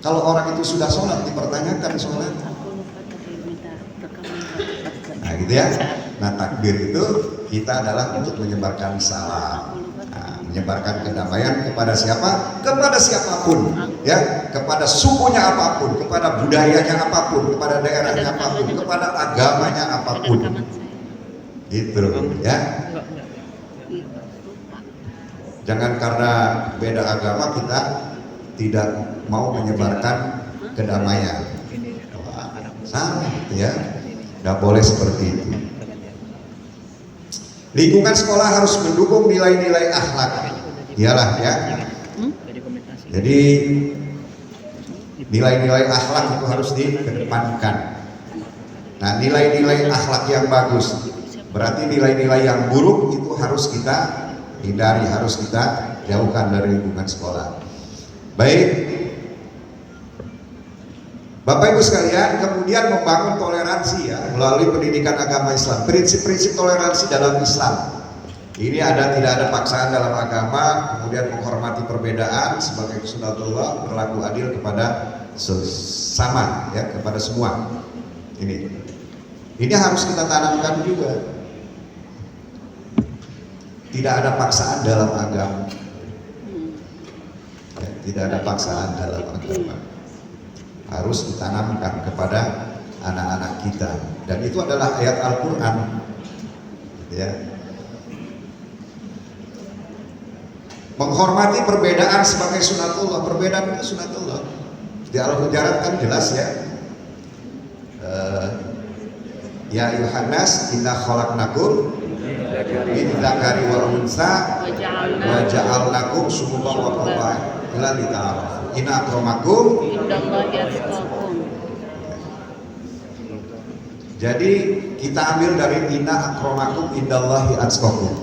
[SPEAKER 1] Kalau orang itu sudah sholat, dipertanyakan sholat. Nah gitu ya. Nah takbir itu kita adalah untuk menyebarkan salam, menyebarkan kedamaian kepada siapa? Kepada siapapun, ya, kepada sukunya apapun, kepada budayanya apapun, kepada daerahnya apapun, kepada agamanya apapun. Gitu, ya. Jangan karena beda agama kita tidak mau menyebarkan kedamaian. Salah, ya. Nggak boleh seperti itu. Lingkungan sekolah harus mendukung nilai-nilai akhlak. Iyalah ya. Jadi nilai-nilai akhlak itu harus dikedepankan. Nah, nilai-nilai akhlak yang bagus berarti nilai-nilai yang buruk itu harus kita hindari, harus kita jauhkan dari lingkungan sekolah. Baik. Bapak Ibu sekalian, kemudian membangun toleransi ya melalui pendidikan agama Islam. Prinsip-prinsip toleransi dalam Islam. Ini tidak ada paksaan dalam agama, kemudian menghormati perbedaan sebagai sunnatullah, berlaku adil kepada sesama ya, kepada semua. Ini harus kita tanamkan juga. Tidak ada paksaan dalam agama. Ya, tidak ada paksaan dalam agama. Harus ditanamkan kepada anak-anak kita, dan itu adalah ayat Al-Quran ya. Menghormati perbedaan sebagai sunatullah. Perbedaan itu sunatullah. Di Al-Hujurat kan jelas ya. Ya Yohanes, inna khalaqnakum min dzakari wal unsa wa ja'alnakum syu'uban wa qabaila lita'arafu. Inna akramakum indallahi atqakum. Jadi kita ambil dari inna akramakum indallahi atqakum.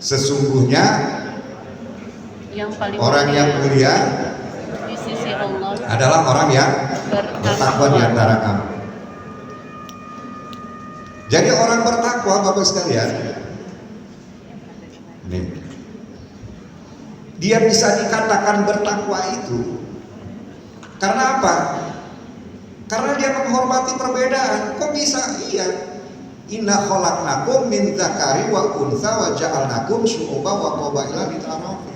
[SPEAKER 1] Sesungguhnya yang paling orang yang mulia di sisi Allah adalah orang yang bertakwa di antara kamu. Jadi orang bertakwa, Bapak sekalian, dia bisa dikatakan bertakwa itu karena apa? Karena dia menghormati perbedaan. Kok bisa? Iya. Inna khalaqnakum min dzakari wa untha wa ja'alnakum syu'uban wa qabaila lita'arafu.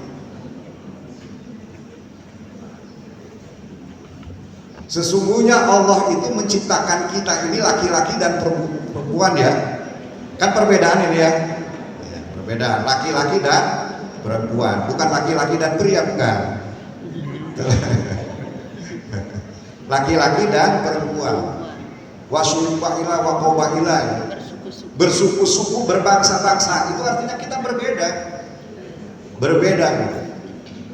[SPEAKER 1] Sesungguhnya Allah itu menciptakan kita ini laki-laki dan perempuan ya. Kan perbedaan ini ya. Perbedaan laki-laki dan perempuan, bukan laki-laki dan pria, bukan. Laki-laki dan perempuan. Wasulubailah wa qabaila. Bersuku-suku, berbangsa-bangsa. Itu artinya kita berbeda. Berbeda.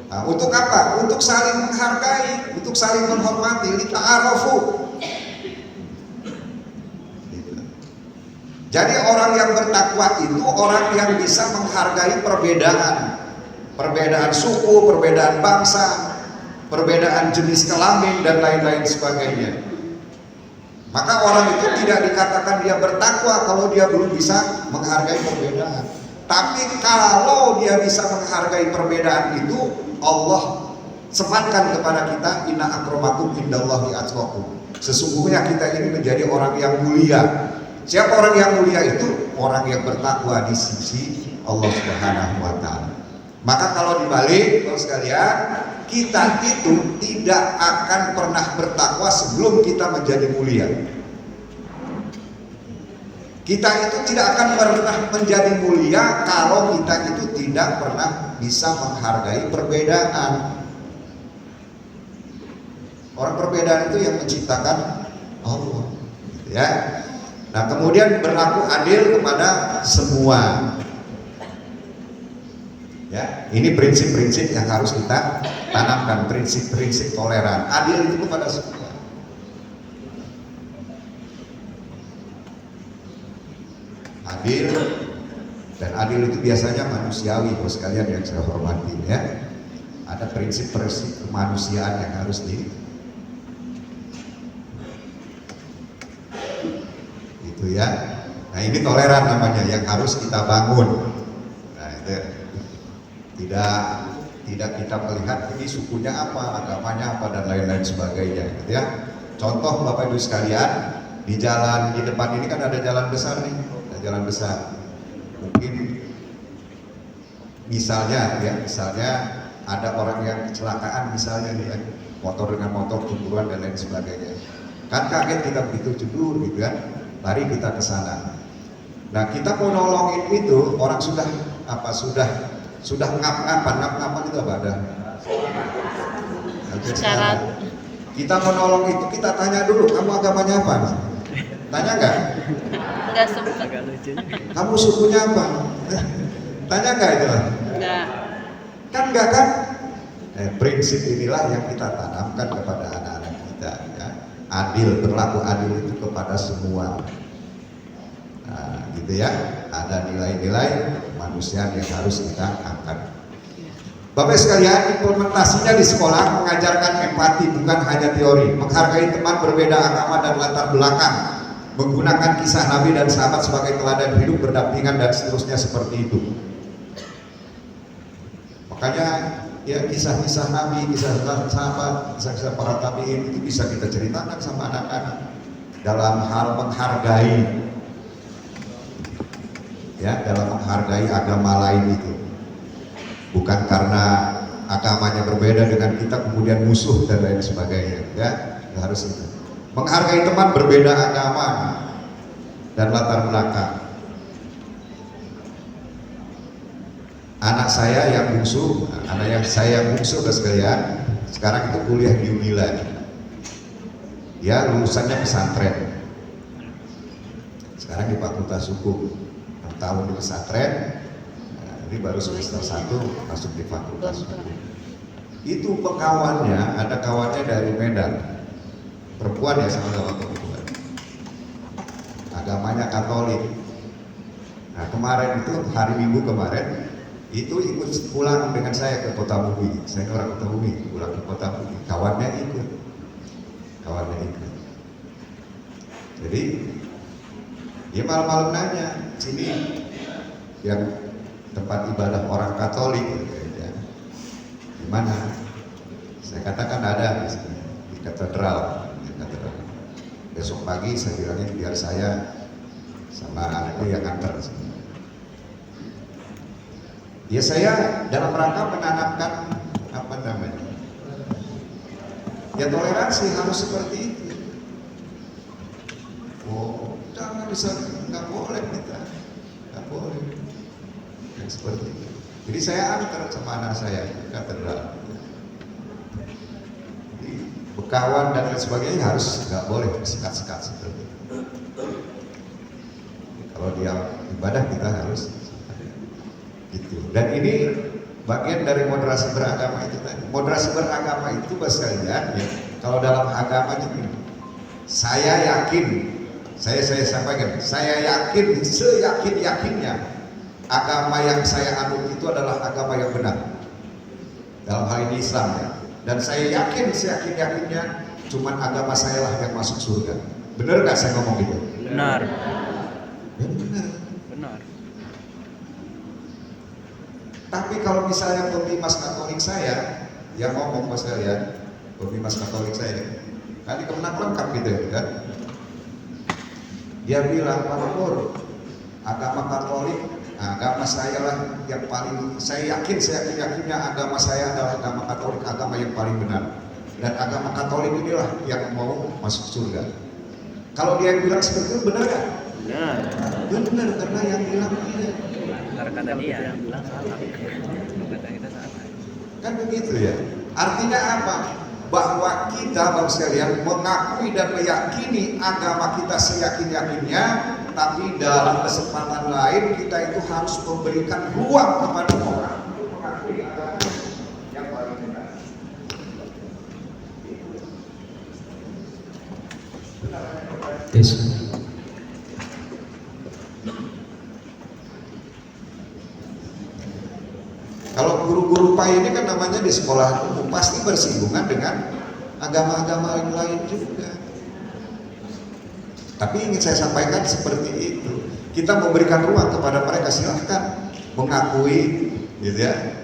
[SPEAKER 1] Nah, untuk apa? Untuk saling menghargai, untuk saling menghormati, lita'arafu. Jadi orang yang bertakwa itu orang yang bisa menghargai perbedaan. Perbedaan suku, perbedaan bangsa, perbedaan jenis kelamin dan lain-lain sebagainya. Maka orang itu tidak dikatakan dia bertakwa kalau dia belum bisa menghargai perbedaan. Tapi kalau dia bisa menghargai perbedaan itu, Allah sematkan kepada kita inna akramakum indallahi atqakum. Sesungguhnya kita ini menjadi orang yang mulia. Siapa orang yang mulia itu? Orang yang bertakwa di sisi Allah Subhanahu wa taala. Maka kalau dibalik, Bapak sekalian, kita itu tidak akan pernah bertakwa sebelum kita menjadi mulia. Kita itu tidak akan pernah menjadi mulia kalau kita itu tidak pernah bisa menghargai perbedaan. Orang perbedaan itu yang menciptakan Allah. ya. Nah, kemudian berlaku adil kepada semua. Ya, ini prinsip-prinsip yang harus kita tanamkan, prinsip-prinsip toleran. Adil itu kepada semua. Adil, dan adil itu biasanya manusiawi, bos sekalian yang saya hormati, ya. Ada prinsip-prinsip kemanusiaan yang harus itu ya. Nah, ini toleran namanya yang harus kita bangun. Nah, itu tidak kita melihat ini sukunya apa, agamanya apa, dan lain-lain sebagainya, gitu ya. Contoh Bapak Ibu sekalian, di jalan di depan ini kan ada jalan besar nih, ada jalan besar. Mungkin misalnya ada orang yang kecelakaan misalnya nih ya, motor dengan motor tumburan dan lain sebagainya. Kan kaget kita begitu jedur gitu kan, lari kita ke sana. Nah, kita mau nolongin itu, orang sudah ngap-ngapan itu apa ada?
[SPEAKER 3] Syarat.
[SPEAKER 1] Kita menolong itu kita tanya dulu, kamu agamanya apa? Tanya nggak?
[SPEAKER 3] Enggak sempat.
[SPEAKER 2] Agak lucu.
[SPEAKER 1] Kamu sukunya apa? Tanya nggak itu?
[SPEAKER 3] Enggak.
[SPEAKER 1] Kan enggak kan? Prinsip inilah yang kita tanamkan kepada anak-anak kita, ya. Adil, berlaku adil itu kepada semua. Nah, gitu ya. Ada nilai-nilai kemanusiaan yang harus kita angkat. Bapak sekalian, implementasinya di sekolah mengajarkan empati bukan hanya teori, menghargai teman berbeda agama dan latar belakang, menggunakan kisah Nabi dan sahabat sebagai teladan hidup berdampingan dan seterusnya seperti itu. Makanya ya kisah-kisah Nabi, kisah sahabat, kisah-kisah para tabi'in itu bisa kita ceritakan sama anak-anak dalam hal menghargai, ya, dalam menghargai agama lain itu. Bukan karena agamanya berbeda dengan kita kemudian musuh dan lain sebagainya, ya. Harus itu. Menghargai teman berbeda agama dan latar belakang. Anak saya yang bungsu, sekalian, sekarang itu kuliah di Unila. Dia lulusannya pesantren. Sekarang di Fakultas Hukum. 6 tahun di pesantren. Ini baru semester 1 masuk di Fakultas Hukum. Itu pekawannya, ada kawannya dari Medan, perempuan ya, sama-sama perempuan, agamanya Katolik. Nah, kemarin itu hari Minggu kemarin itu ikut pulang dengan saya ke Kota Mubi. Saya orang Kota Mubi, pulang ke Kota Mubi, kawannya ikut. Jadi dia malam-malam nanya, sini yang tempat ibadah orang Katolik, ya. Di mana? Saya katakan ada di sini, di katedral. Besok pagi saya bilangnya biar saya sama anaknya yang antar. Ya, saya dalam rangka menanamkan ya toleransi harus seperti itu. Oh, jangan bisa, nggak boleh kita, nggak boleh. Seperti itu. Jadi saya antar sama anak saya ke katedral. Jadi, bekawan dan lain sebagainya harus nggak boleh sekat-sekat seperti itu. Kalau dia ibadah kita harus gitu. Dan ini bagian dari moderasi beragama itu tadi. Moderasi beragama itu sekalian, ya, kalau dalam agama itu saya yakin, saya sampaikan, saya yakin, seyakin-yakinnya agama yang saya anut itu adalah agama yang benar. Dalam hal ini Islam, ya. Dan saya yakin, seyakin-yakinnya cuman agama saya lah yang masuk surga. Benar nggak saya ngomong gitu?
[SPEAKER 2] Benar.
[SPEAKER 1] Ya, benar.
[SPEAKER 2] Benar.
[SPEAKER 1] Tapi kalau misalnya pembimas Katolik saya yang ngomong, mas sekalian, pembimas Katolik saya, kan di Kemenak lengkap gitu ya, kan? Dia bilang, Pak Pur, agama Katolik, agama saya lah yang paling, saya yakin-yakinnya agama saya adalah agama Katolik, agama yang paling benar. Dan agama Katolik inilah yang mau masuk surga. Kalau dia yang bilang seperti itu, benar kan?
[SPEAKER 2] Benar.
[SPEAKER 1] Benar, karena yang bilang iya.
[SPEAKER 2] Karena kata dia yang bilang salah. Kata kita salah.
[SPEAKER 1] Kan begitu ya. Artinya apa? bahwa kita Bapak sekalian mengakui dan meyakini agama kita seyakin-yakinnya, tapi dalam kesempatan lain kita itu harus memberikan ruang kepada orang untuk mengakui agama yang paling benar.
[SPEAKER 4] Tes.
[SPEAKER 1] Kalau guru-guru PAI ini kan namanya di sekolah umum, pasti bersinggungan dengan agama-agama yang lain juga. Tapi ingin saya sampaikan seperti itu. Kita memberikan ruang kepada mereka, silahkan mengakui, gitu ya.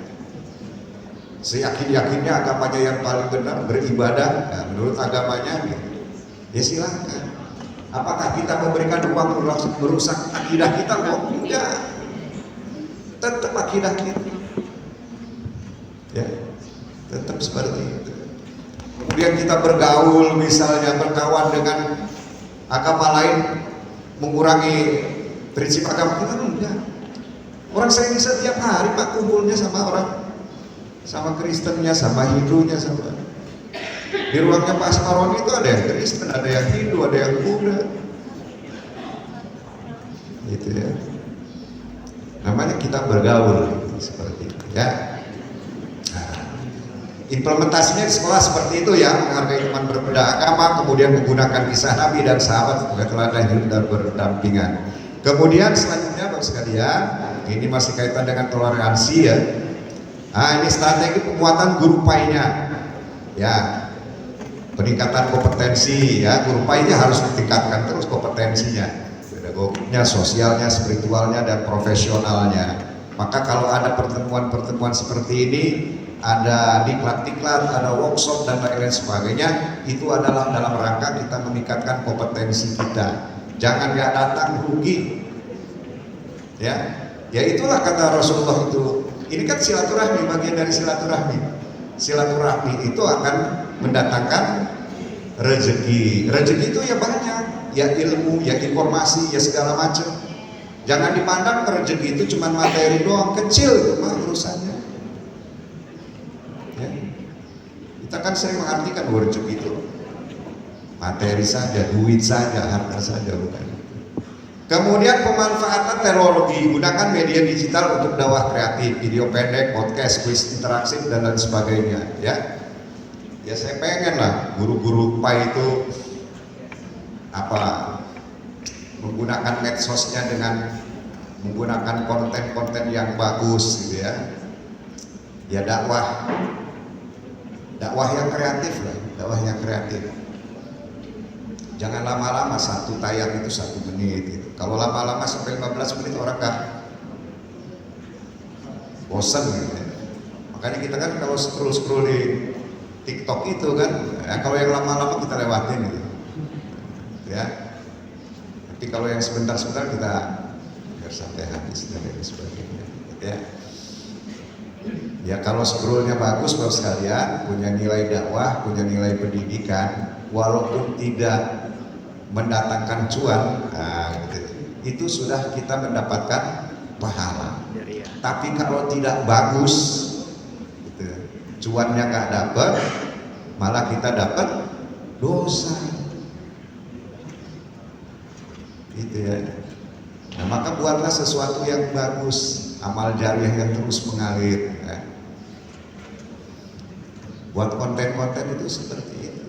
[SPEAKER 1] Seyakin-yakinnya agamanya yang paling benar, beribadah menurut agamanya, gitu. Ya silahkan. Apakah kita memberikan ruang merusak akidah kita? Oh enggak. Tetap akidah kita. Ya, tetap seperti itu. Kemudian kita bergaul, misalnya berkawan dengan agama lain, mengurangi prinsip agama kita, enggak. Orang saya ini setiap hari Pak kumpulnya sama orang, sama Kristennya, sama Hindunya, sama di ruangnya Pak Asmaroni itu ada yang Kristen, ada yang Hindu, ada yang Buddha, gitu ya. Namanya kita bergaul gitu, seperti itu ya. Implementasinya di sekolah seperti itu ya, menghargai teman berbeda agama, kemudian menggunakan kisah Nabi dan sahabat sebagai teladan hidup dan berdampingan. Kemudian selanjutnya Bapak sekalian, ini masih kaitan dengan toleransi ya. Nah, ini strategi penguatan guru PAI-nya. Ya. Peningkatan kompetensi ya, guru PAI-nya harus ditingkatkan terus kompetensinya. Pedagogiknya, sosialnya, spiritualnya dan profesionalnya. Maka kalau ada pertemuan-pertemuan seperti ini, ada diklat-diklat, ada workshop dan lain-lain sebagainya, itu adalah dalam rangka kita meningkatkan kompetensi kita. Jangan nggak datang rugi, ya. Ya itulah kata Rasulullah itu. Ini kan silaturahmi, bagian dari silaturahmi. Silaturahmi itu akan mendatangkan rezeki. Rezeki itu ya banyak, ya ilmu, ya informasi, ya segala macam. Jangan dipandang rezeki itu cuma materi doang, kecil itu mah urusannya. Ya. Kita kan sering mengartikan bahwa rezeki itu materi saja, duit saja, harta saja, bukan. Kemudian pemanfaatan teknologi, gunakan media digital untuk dakwah kreatif, video pendek, podcast, quiz interaktif dan lain sebagainya. Ya, ya saya pengen lah guru-guru PAI itu menggunakan medsosnya dengan menggunakan konten-konten yang bagus, gitu ya. Ya dakwah yang kreatif lah, dakwah yang kreatif. Jangan lama-lama, satu tayang itu 1 menit gitu. Kalau lama-lama sampai 15 menit orang nggak bosan gitu ya. Makanya kita kan kalau scroll di TikTok itu kan, ya kalau yang lama-lama kita lewatin gitu. Ya. Tapi kalau yang sebentar-sebentar kita biar sampai habis dan lain sebagainya. Ya. Ya kalau scrollnya bagus Bapak sekalian, punya nilai dakwah, punya nilai pendidikan, walaupun tidak mendatangkan cuan, gitu, itu sudah kita mendapatkan pahala. Tapi kalau tidak bagus, gitu, cuannya nggak dapat, malah kita dapat dosa, gitu ya. Nah maka buatlah sesuatu yang bagus, amal jariah yang terus mengalir. Ya. Buat konten-konten itu seperti itu.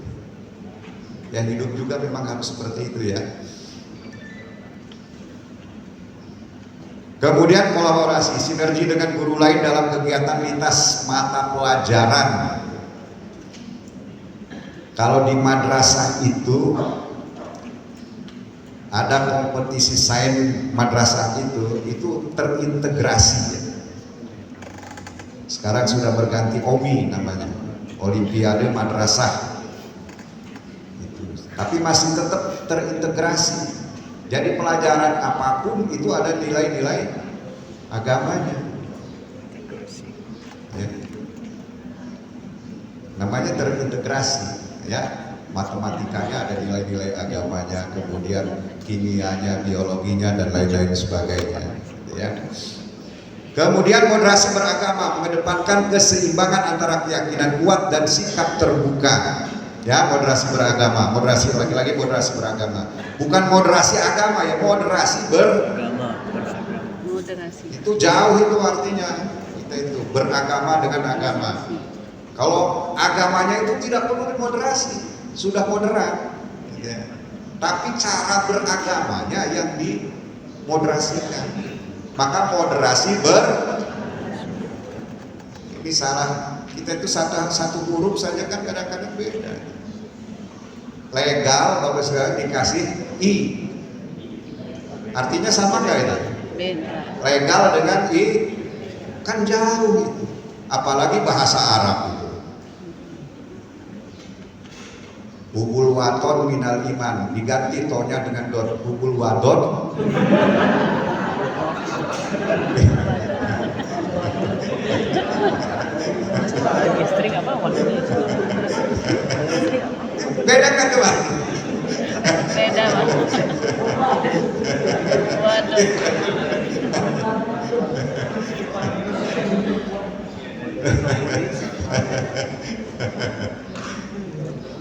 [SPEAKER 1] Ya hidup juga memang harus seperti itu ya. Kemudian kolaborasi, sinergi dengan guru lain dalam kegiatan lintas mata pelajaran. Kalau di madrasah itu ada kompetisi sains madrasah itu terintegrasi ya. Sekarang sudah berganti OMI namanya, Olimpiade Madrasah. Tapi masih tetap terintegrasi. Jadi pelajaran apapun itu ada nilai-nilai agamanya. Ya. Namanya terintegrasi, ya. Matematikanya ada nilai-nilai agamanya, kemudian kimianya, biologinya dan lain-lain sebagainya. Ya. Kemudian moderasi beragama mengedepankan keseimbangan antara keyakinan kuat dan sikap terbuka. Ya, moderasi beragama, moderasi lagi-lagi moderasi beragama. Bukan moderasi agama ya, moderasi
[SPEAKER 2] Agama.
[SPEAKER 3] Moderasi.
[SPEAKER 1] itu jauh itu artinya. Kita itu beragama dengan agama. Kalau agamanya itu tidak perlu dimoderasi, sudah moderat. Ya. Tapi cara beragamanya yang dimoderasikan. Maka moderasi ini salah. Kita itu satu huruf saja kan kadang-kadang beda. Legal Bapak sekalian dikasih i, artinya sama nggak itu?
[SPEAKER 3] Beda.
[SPEAKER 1] Legal dengan i kan jauh gitu. Apalagi bahasa Arab itu. Hubul waton minal iman, diganti tonya dengan dot. Hubul wadon
[SPEAKER 2] Istri nggak mau maksudnya.
[SPEAKER 1] beda kan tuh Pak?
[SPEAKER 3] Beda Bang. Waduh.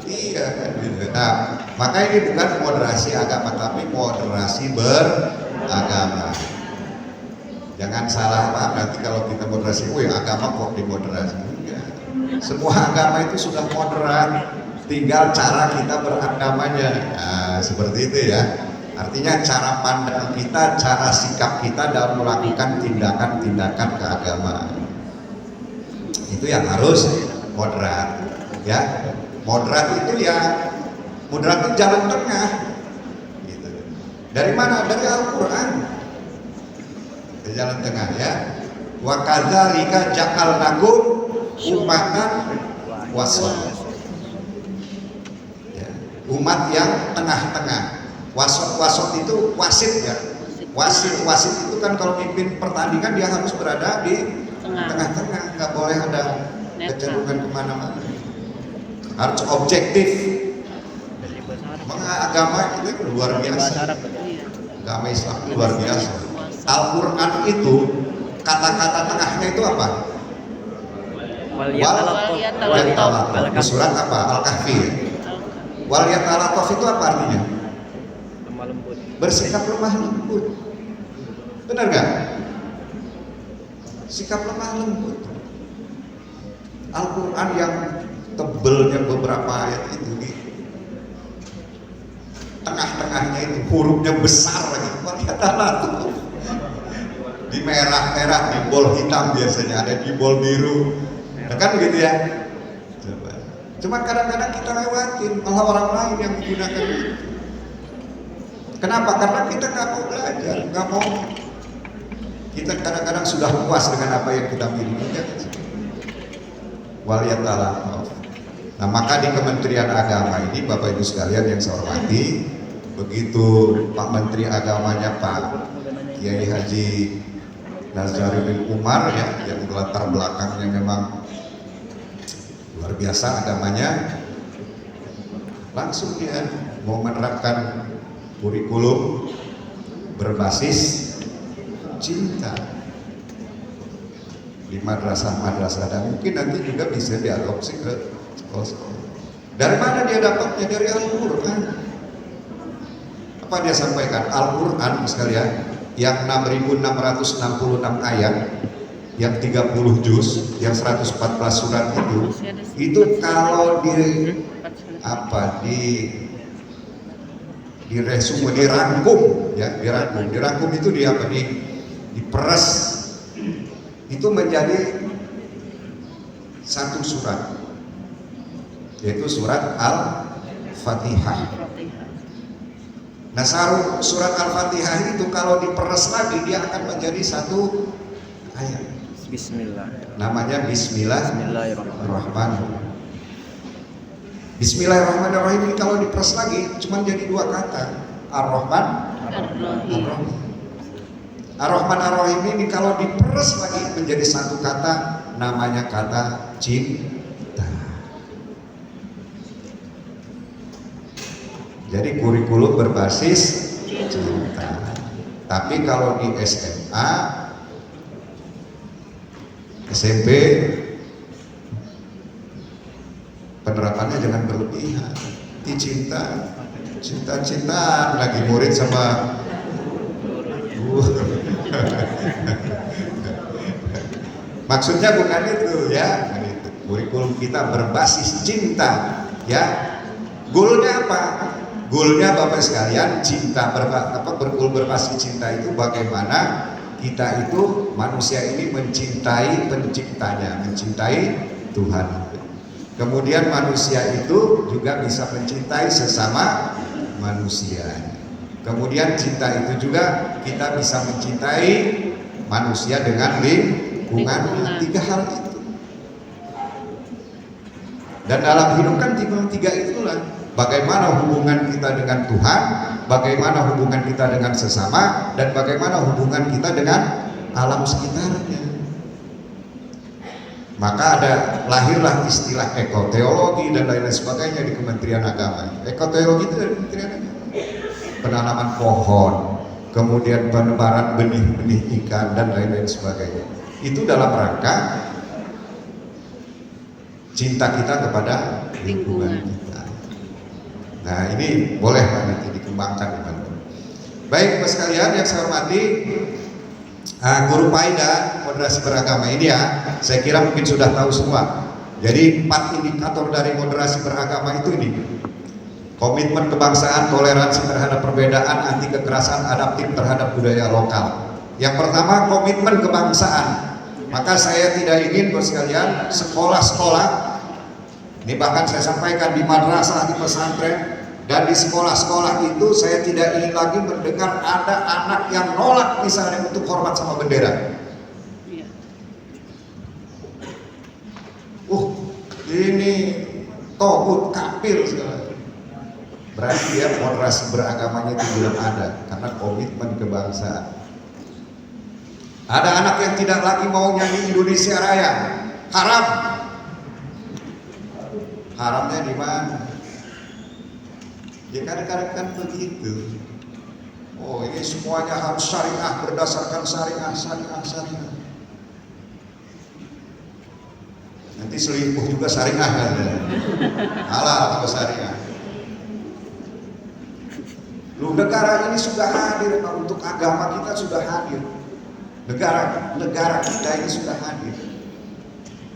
[SPEAKER 1] Iya kan gitu. Nah, maka ini bukan moderasi agama tapi moderasi beragama. Jangan salah paham nanti kalau kita moderasi, wih agama kok dimoderasi. Enggak. Semua agama itu sudah moderat, tinggal cara kita beragamanya. Nah, seperti itu ya. Artinya cara pandang kita, cara sikap kita dalam melakukan tindakan-tindakan keagamaan. Itu yang harus moderat, ya. Moderat itu ya, moderat itu jalan tengah. Gitu. Dari mana? Dari Al-Quran. Dari jalan tengah ya. Wa kadzalika ja'alnakum ummatan wasat. Ya. Umat yang tengah-tengah. Wasat itu wasit ya. Wasit itu kan kalau mimpin pertandingan dia harus berada di tengah-tengah, nggak boleh ada kecenderungan kemana-mana. Harus objektif. Agama itu luar biasa. Agama Islam itu luar biasa. Al-Quran itu kata-kata tengahnya itu apa? Waliyatalattaf. Surat apa? Al-Kahfi. Waliyatalattaf itu apa artinya?
[SPEAKER 2] Lemah lembut.
[SPEAKER 1] Bersikap lemah lembut. Benar nggak? Sikap lemah lembut. Al-Quran yang tebelnya beberapa ayat itu di tengah-tengahnya itu hurufnya besar lagi. Waliyatalattaf. Di merah-merah, di bol hitam biasanya ada, di bol biru. Nah, kan begitu ya. Coba. Cuma kadang-kadang kita lewatin, malah orang lain yang menggunakan itu. Kenapa? Karena kita nggak mau belajar, nggak mau. Kita kadang-kadang sudah puas dengan apa yang kita miliki. Waliyatalattaf. Nah, maka di Kementerian Agama ini Bapak Ibu sekalian yang saya hormati, begitu Pak Menteri Agamanya Pak Kiai Haji Nazaruddin Umar ya, yang latar belakangnya memang luar biasa agamanya, langsung dia mau menerapkan kurikulum berbasis cinta di madrasah-madrasah, dan mungkin nanti juga bisa diadopsi ke sekolah-sekolah. Dari mana dia dapatnya? Dari Al-Quran. Apa dia sampaikan? Al-Quran sekalian yang 6.666 ayat, yang 30 juz, yang 114 surat itu kalau diresume, dirangkum ya, dirangkum itu diperas itu menjadi satu surat, yaitu surat Al-Fatihah. Nah, surat Al-Fatihah itu kalau diperas lagi dia akan menjadi satu ayat.
[SPEAKER 2] Bismillah.
[SPEAKER 1] Namanya
[SPEAKER 2] Bismillahirrahmanirrahim.
[SPEAKER 1] Bismillahirrahmanirrahim ini kalau diperas lagi cuma jadi dua kata, Ar-Rahman Ar-Rahim. Ar-Rahman Ar-Rahim ini kalau diperas lagi menjadi satu kata, namanya kata cinta. Jadi kurikulum berbasis cinta. Tapi kalau di SMA SMP penerapannya jangan berlebihan. Cinta-cintaan lagi murid sama guru. Maksudnya bukan itu ya. Kurikulum kita berbasis cinta ya. Goalnya apa? Goalnya Bapak sekalian, berbasis cinta itu bagaimana kita itu manusia ini mencintai penciptanya, mencintai Tuhan. Kemudian manusia itu juga bisa mencintai sesama manusia. Kemudian cinta itu juga kita bisa mencintai manusia dengan lingkungan. 3 hal itu. Dan dalam hidup kan tiga itulah. Bagaimana hubungan kita dengan Tuhan, bagaimana hubungan kita dengan sesama, dan bagaimana hubungan kita dengan alam sekitarnya. Maka lahirlah istilah ekoteologi dan lain-lain sebagainya di Kementerian Agama. Ekoteologi itu dari Kementerian Agama. Penanaman pohon, kemudian penebaran benih-benih ikan dan lain-lain sebagainya. Itu dalam rangka cinta kita kepada lingkungan kita. Nah ini boleh nanti dikembangkan teman-teman. Baik Bapak sekalian yang saya hormati, guru PAIDA moderasi beragama ini ya, saya kira mungkin sudah tahu semua. Jadi 4 indikator dari moderasi beragama itu ini: komitmen kebangsaan, toleransi terhadap perbedaan, anti kekerasan, adaptif terhadap budaya lokal. Yang pertama komitmen kebangsaan. Maka saya tidak ingin Bapak sekalian sekolah-sekolah, ini bahkan saya sampaikan di madrasah, di pesantren, dan di sekolah-sekolah itu saya tidak ingin lagi mendengar ada anak yang nolak misalnya untuk hormat sama bendera.
[SPEAKER 3] Iya.
[SPEAKER 1] Ini togut kafir segala. Berarti ya moderasi beragamanya itu belum ada karena komitmen kebangsaan. Ada anak yang tidak lagi mau nyanyi Indonesia Raya, haram. Haramnya di mana? Ya kadang-kadang kan begitu. Oh ini semuanya harus syariah, berdasarkan syariah. Nanti selingkuh juga syariah kan? Halal kalau syariah. Lu negara ini sudah hadir, untuk agama kita sudah hadir. Negara kita ini sudah hadir.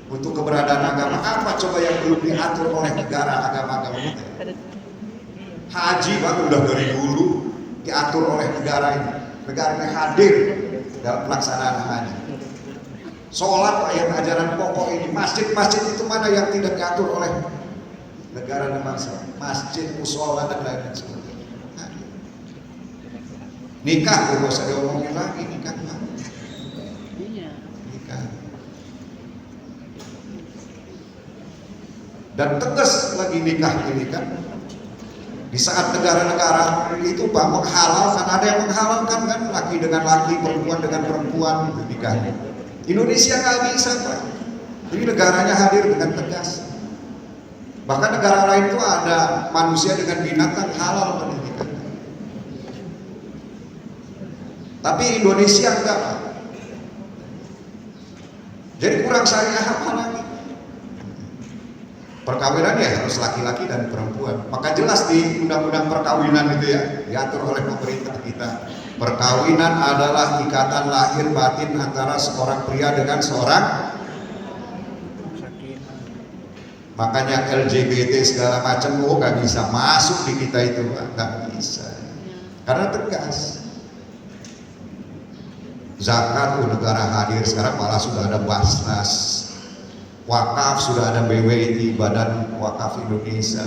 [SPEAKER 1] Untuk keberadaan agama apa coba yang belum diatur oleh negara agama-agama kita? Haji kan udah dari dulu diatur oleh negara ini. Negara ini hadir dalam pelaksanaan haji. Sholat yang ajaran pokok ini, masjid-masjid itu mana yang tidak diatur oleh negara dan bangsa? Masjid, musola dan lain-lain sebagainya. Nikah, gak usah diomongin lagi nikah. Dan tegas lagi nikah ini kan, di saat negara-negara itu menghalalkan, ada yang menghalalkan kan laki dengan laki, perempuan dengan perempuan itu nikahnya. Indonesia nggak bisa Pak. Jadi negaranya hadir dengan tegas. Bahkan negara lain itu ada manusia dengan binatang halal menikah. Tapi Indonesia enggak Pak. Jadi kurang syariah apa lagi? Perkawinan ya harus laki-laki dan perempuan. Maka jelas di undang-undang perkawinan itu ya diatur oleh pemerintah kita. Perkawinan adalah ikatan lahir batin antara seorang pria dengan seorang. Makanya LGBT segala macam gak bisa masuk di kita itu, gak bisa. Karena tegas. Zakat negara hadir, sekarang malah sudah ada Basnas. Wakaf sudah ada BWI, Badan Wakaf Indonesia.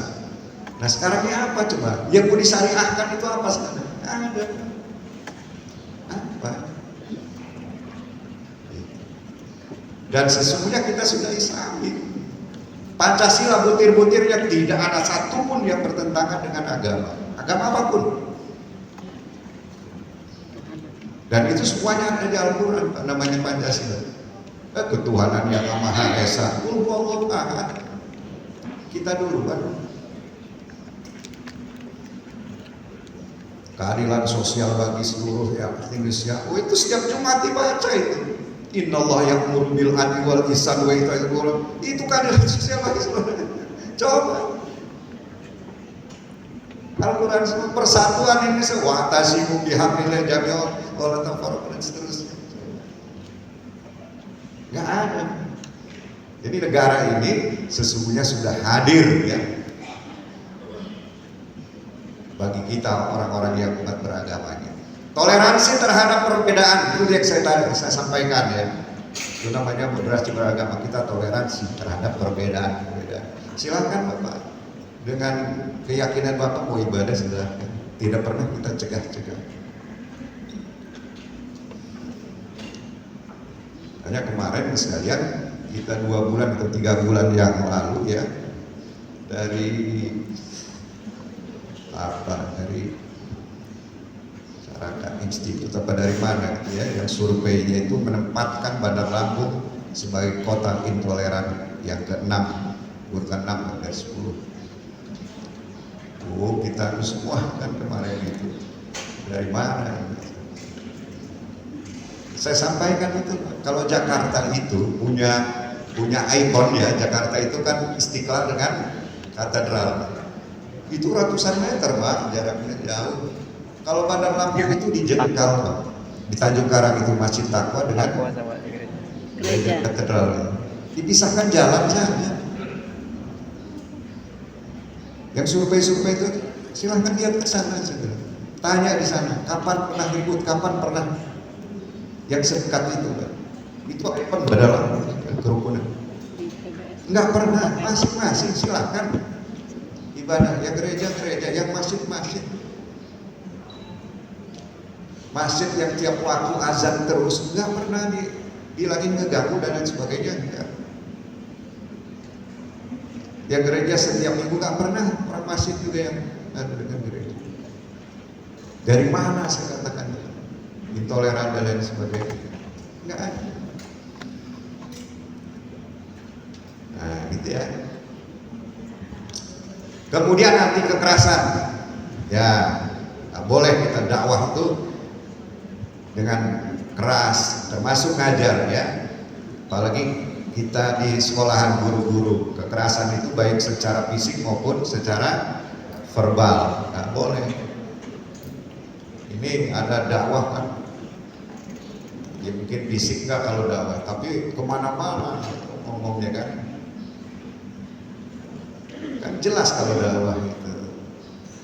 [SPEAKER 1] Nah sekarang ini apa coba? Yang mau disyariahkan itu apa sekarang? Ada. Apa? Dan sesungguhnya kita sudah Islami. Pancasila butir-butirnya tidak ada satupun yang bertentangan dengan agama apapun. Dan itu semuanya ada di Al-Quran, namanya Pancasila. Ketuhanan yang Maha Esa, kita dulu kan keadilan sosial bagi seluruh yang Indonesia. Itu setiap Jumat dibaca itu Innallaha ya'muru bil adli wal ihsan wa ita'i dzil qurba. Itu keadilan sosial bagi seluruh. Coba. Al-Quran semua persatuan ini semua tasimu bihamdillah jami'an wala tafarraqu dan seterusnya. Enggak ada. Jadi negara ini sesungguhnya sudah hadir ya bagi kita orang-orang yang beragama ini. Toleransi terhadap perbedaan itu yang saya sampaikan ya. Itu namanya moderasi beragama, kita toleransi terhadap perbedaan. Silakan Bapak dengan keyakinan Bapak mau ibadah silakan. Tidak pernah kita cegah-cegah. Hanya kemarin sekalian kita 2 bulan atau 3 bulan yang lalu ya dari institut apa dari mana ya yang surveinya itu menempatkan Bandar Lampung sebagai kota intoleran yang ke-6, bukan 6 dari 10. Oh, kita semua kan kemarin itu dari mana? Saya sampaikan itu kalau Jakarta itu punya ikon ya, Jakarta itu kan Istiqlal dengan katedral. Itu ratusan meter Pak, jaraknya jauh. Kalau Bandar Lampung itu dijengkal Pak. Di Tanjung Karang itu Masjid Taqwa dengan gereja katedral. Dipisahkan jalan saja. Yang survei itu silahkan lihat ke sana saja. Tanya di sana, kapan pernah ribut, kapan pernah yang sedekat itu Pak. Itu apa dalam kerukunan? Enggak pernah, masing-masing silahkan ibadah, yang gereja-gereja, yang masjid-masjid. Masjid yang tiap waktu azan terus, enggak pernah dibilangin ngeganggu dan lain sebagainya. Enggak. Yang gereja setiap minggu enggak pernah, orang masjid juga yang ada dengan gereja. Dari mana saya katakan intoleran dan lain sebagainya? Enggak ada. Nah, gitu ya. Kemudian anti kekerasan, ya boleh kita dakwah itu dengan keras, termasuk ngajar ya. Apalagi kita di sekolahan guru-guru, kekerasan itu baik secara fisik maupun secara verbal, nggak boleh. Ini ada dakwah kan, ya mungkin fisik nggak kalau dakwah, tapi kemana-mana ngomongnya kan. Kan jelas kalau dakwah itu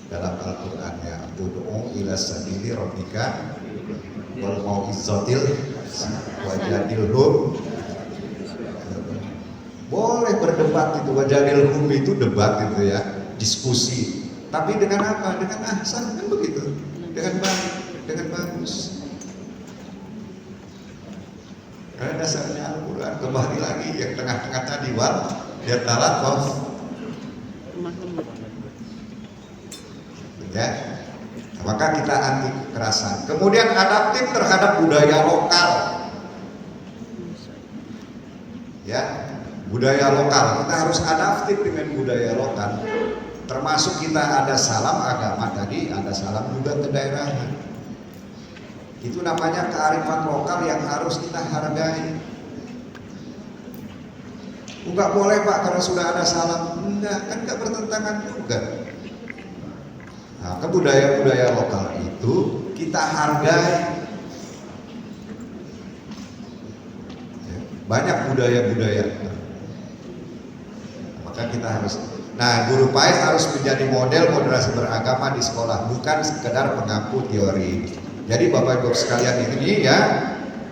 [SPEAKER 1] dalam Al-Quran ya, ud'u ila sabili rabbika wal mau'izatil wajadilhum. Boleh berdebat itu, wajadilhum itu debat itu ya, diskusi. Tapi dengan apa? Dengan ahsan kan begitu. Dengan baik, dengan bagus. Karena dasarnya Al-Quran, kembali lagi yang tengah-tengah tadi wal dia talat ya, maka kita anti kekerasan. Kemudian adaptif terhadap budaya lokal, ya budaya lokal kita harus adaptif dengan budaya lokal. Termasuk kita ada salam agama tadi, ada salam juga kedaerahan. Itu namanya kearifan lokal yang harus kita hargai. Enggak boleh Pak karena sudah ada salam, enggak, kan enggak bertentangan juga. Nah, kebudayaan lokal itu kita hargai. Banyak budaya-budaya, maka kita harus. Nah, guru PAI harus menjadi model moderasi beragama di sekolah, bukan sekedar pengampu teori. Jadi Bapak Ibu sekalian ini ya,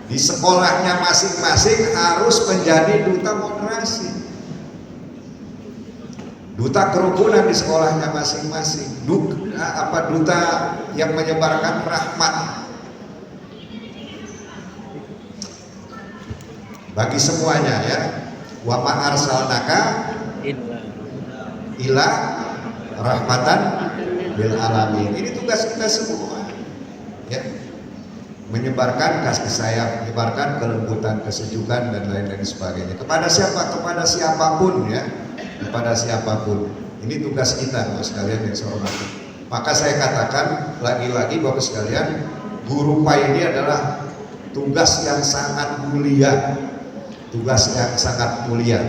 [SPEAKER 1] di sekolahnya masing-masing harus menjadi duta moderasi, duta kerukunan di sekolahnya masing-masing, duta yang menyebarkan rahmat bagi semuanya ya. Wa ma arsalnaka illa rahmatan lil alamin. Ini tugas kita semua ya, menyebarkan kasih sayang, menyebarkan kelembutan, kesejukan dan lain-lain sebagainya kepada siapa? Kepada siapapun ya, kepada siapapun. Ini tugas kita Bapak sekalian yang saya hormati. Maka saya katakan lagi-lagi Bapak sekalian, guru PAI ini adalah tugas yang sangat mulia, tugas yang sangat mulia.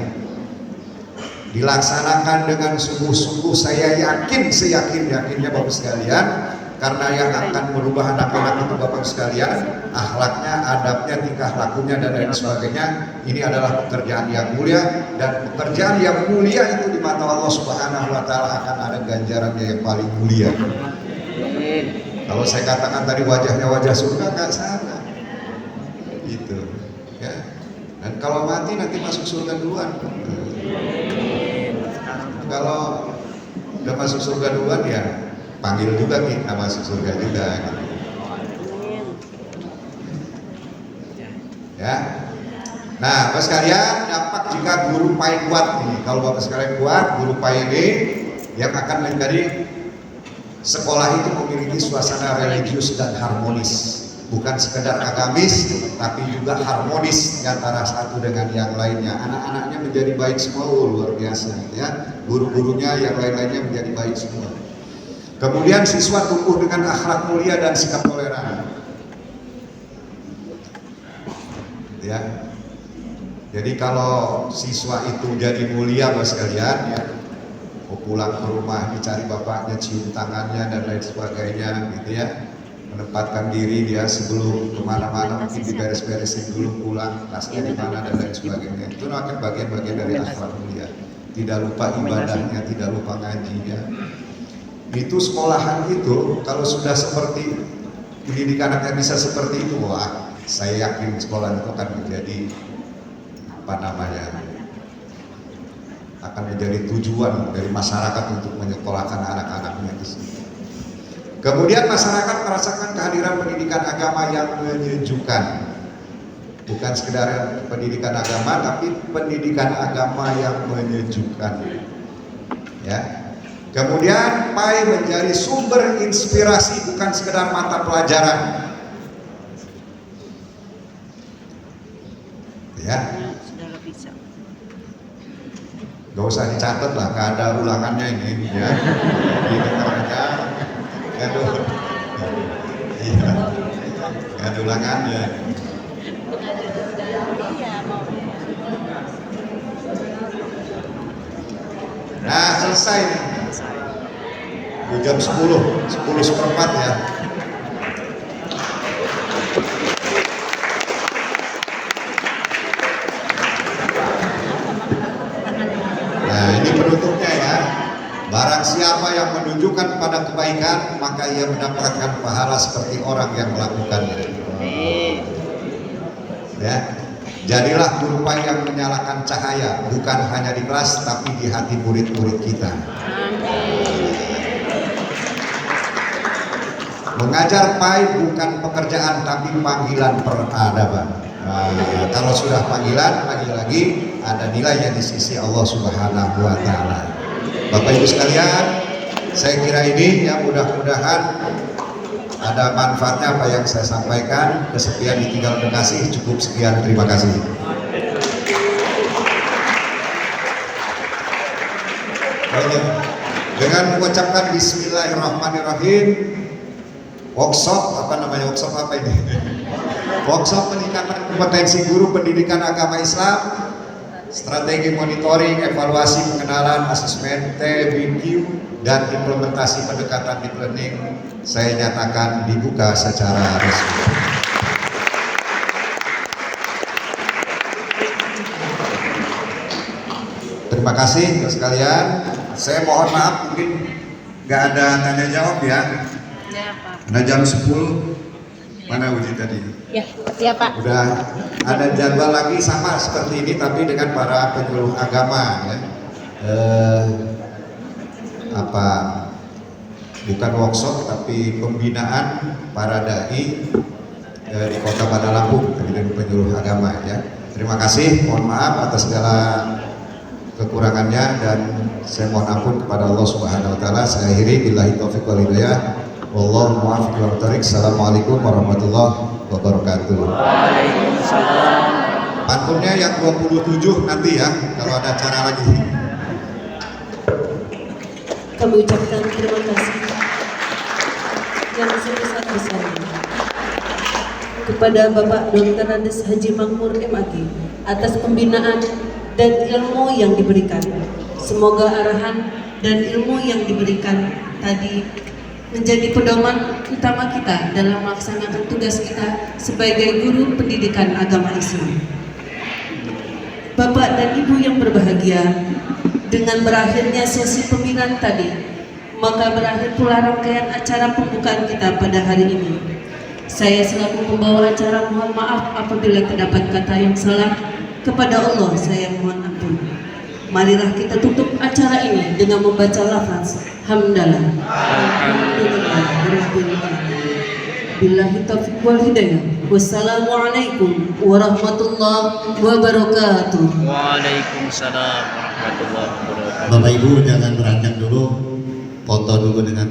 [SPEAKER 1] Dilaksanakan dengan sungguh-sungguh, saya yakin, seyakin-yakinnya Bapak sekalian, karena yang akan merubah anak-anak itu Bapak sekalian, akhlaknya, adabnya, tingkah lakunya dan lain sebagainya, ini adalah pekerjaan yang mulia, dan pekerjaan yang mulia itu di mata Allah Subhanahu wa taala akan ada ganjarannya yang paling mulia. Kalau saya katakan tadi wajahnya wajah surga, nggak salah. Gitu. Ya. Dan kalau mati nanti masuk surga duluan. Kalau udah masuk surga duluan ya panggil juga kita masuk surga juga gitu. Ya. Nah, Bapak sekalian, dampak jika guru PAI kuat ini, kalau Bapak sekalian kuat, guru PAI ini yang akan menjadi sekolah itu memiliki suasana religius dan harmonis. Bukan sekedar agamis, tapi juga harmonis antara satu dengan yang lainnya. Anak-anaknya menjadi baik semua, luar biasa ya. Guru-gurunya yang lain-lainnya menjadi baik semua. Kemudian siswa tumbuh dengan akhlak mulia dan sikap toleran. Ya. Jadi kalau siswa itu jadi mulia Bapak sekalian ya, mau pulang ke rumah dicari bapaknya, cium tangannya dan lain sebagainya gitu ya. Menempatkan diri dia sebelum kemana-mana, mungkin diberes-beresin dulu pulang, tasnya di mana dan lain sebagainya. Itu akan bagian-bagian dari akhlak mulia. Tidak lupa ibadahnya, tidak lupa ngajinya. Itu sekolahan itu kalau sudah seperti pendidikan anaknya bisa seperti itu, wah saya yakin sekolah itu akan menjadi akan menjadi tujuan dari masyarakat untuk menyekolahkan anak-anaknya di sini. Kemudian masyarakat merasakan kehadiran pendidikan agama yang menyejukkan. Bukan sekedar pendidikan agama, tapi pendidikan agama yang menyejukkan. Ya. Kemudian PAI menjadi sumber inspirasi, bukan sekedar mata pelajaran. Ya. Gak usah dicatat lah, gak ada ulangannya ini ya. Didengar aja. Iya, gak ada ulangannya. Nah selesai nih. Jam 10:04 ya. Nah ini penutupnya ya. Barang siapa yang menunjukkan pada kebaikan, maka ia mendapatkan pahala seperti orang yang melakukannya. Ya, jadilah guru PAI yang menyalakan cahaya, bukan hanya di kelas, tapi di hati murid-murid kita. Mengajar PAI bukan pekerjaan, tapi panggilan peradaban. Nah, kalau sudah panggilan, lagi-lagi ada nilainya di sisi Allah Subhanahu wa taala. Bapak Ibu sekalian, saya kira ini ya mudah-mudahan ada manfaatnya apa yang saya sampaikan. Kesekian ditinggal kasih, cukup sekian, terima kasih. Dengan mengucapkan Bismillahirrahmanirrahim, workshop apa ini? Workshop peningkatan kompetensi guru pendidikan agama Islam, strategi monitoring, evaluasi, pengenalan, asesmen, TBQ, dan implementasi pendekatan deep learning saya nyatakan dibuka secara resmi. Terima kasih Bapak sekalian. Saya mohon maaf mungkin nggak ada tanya jawab ya.
[SPEAKER 3] Ya, Pak.
[SPEAKER 1] Nah jam 10 mana uji tadi?
[SPEAKER 3] Ya, siap Pak.
[SPEAKER 1] Udah ada jadwal lagi sama seperti ini tapi dengan para penyuluh agama ya. Bukan workshop tapi pembinaan para dai di Kota Bandar Lampung dengan penyuluh agama ya. Terima kasih, mohon maaf atas segala kekurangannya dan saya mohon ampun kepada Allah Subhanahu wa taala. Saya akhiri billahi taufiq wal hidayah. Wallahu muwaffiq wa muwaffiq. Assalamualaikum warahmatullahi wabarakatuh.
[SPEAKER 2] Waalaikumsalam.
[SPEAKER 1] Pantunnya yang 27 nanti ya kalau ada acara lagi.
[SPEAKER 5] Kami ucapkan terima kasih yang sebesar-besarnya kepada Bapak Dr. Andes Haji Makmur MAG atas pembinaan dan ilmu yang diberikan. Semoga arahan dan ilmu yang diberikan tadi menjadi pedoman utama kita dalam melaksanakan tugas kita sebagai guru pendidikan agama Islam. Bapak dan Ibu yang berbahagia, dengan berakhirnya sesi pembinaan tadi, maka berakhir pula rangkaian acara pembukaan kita pada hari ini. Saya selaku pembawa acara mohon maaf apabila terdapat kata yang salah. Kepada Allah saya mohon ampun. Marilah kita tutup acara ini dengan membaca lafaz hamdalah. Billahi taufiq wal hidayah. Wassalamualaikum warahmatullahi wabarakatuh.
[SPEAKER 2] Waalaikumsalam warahmatullahi wabarakatuh.
[SPEAKER 6] Bapak Ibu jangan beranjak dulu, foto dulu dengan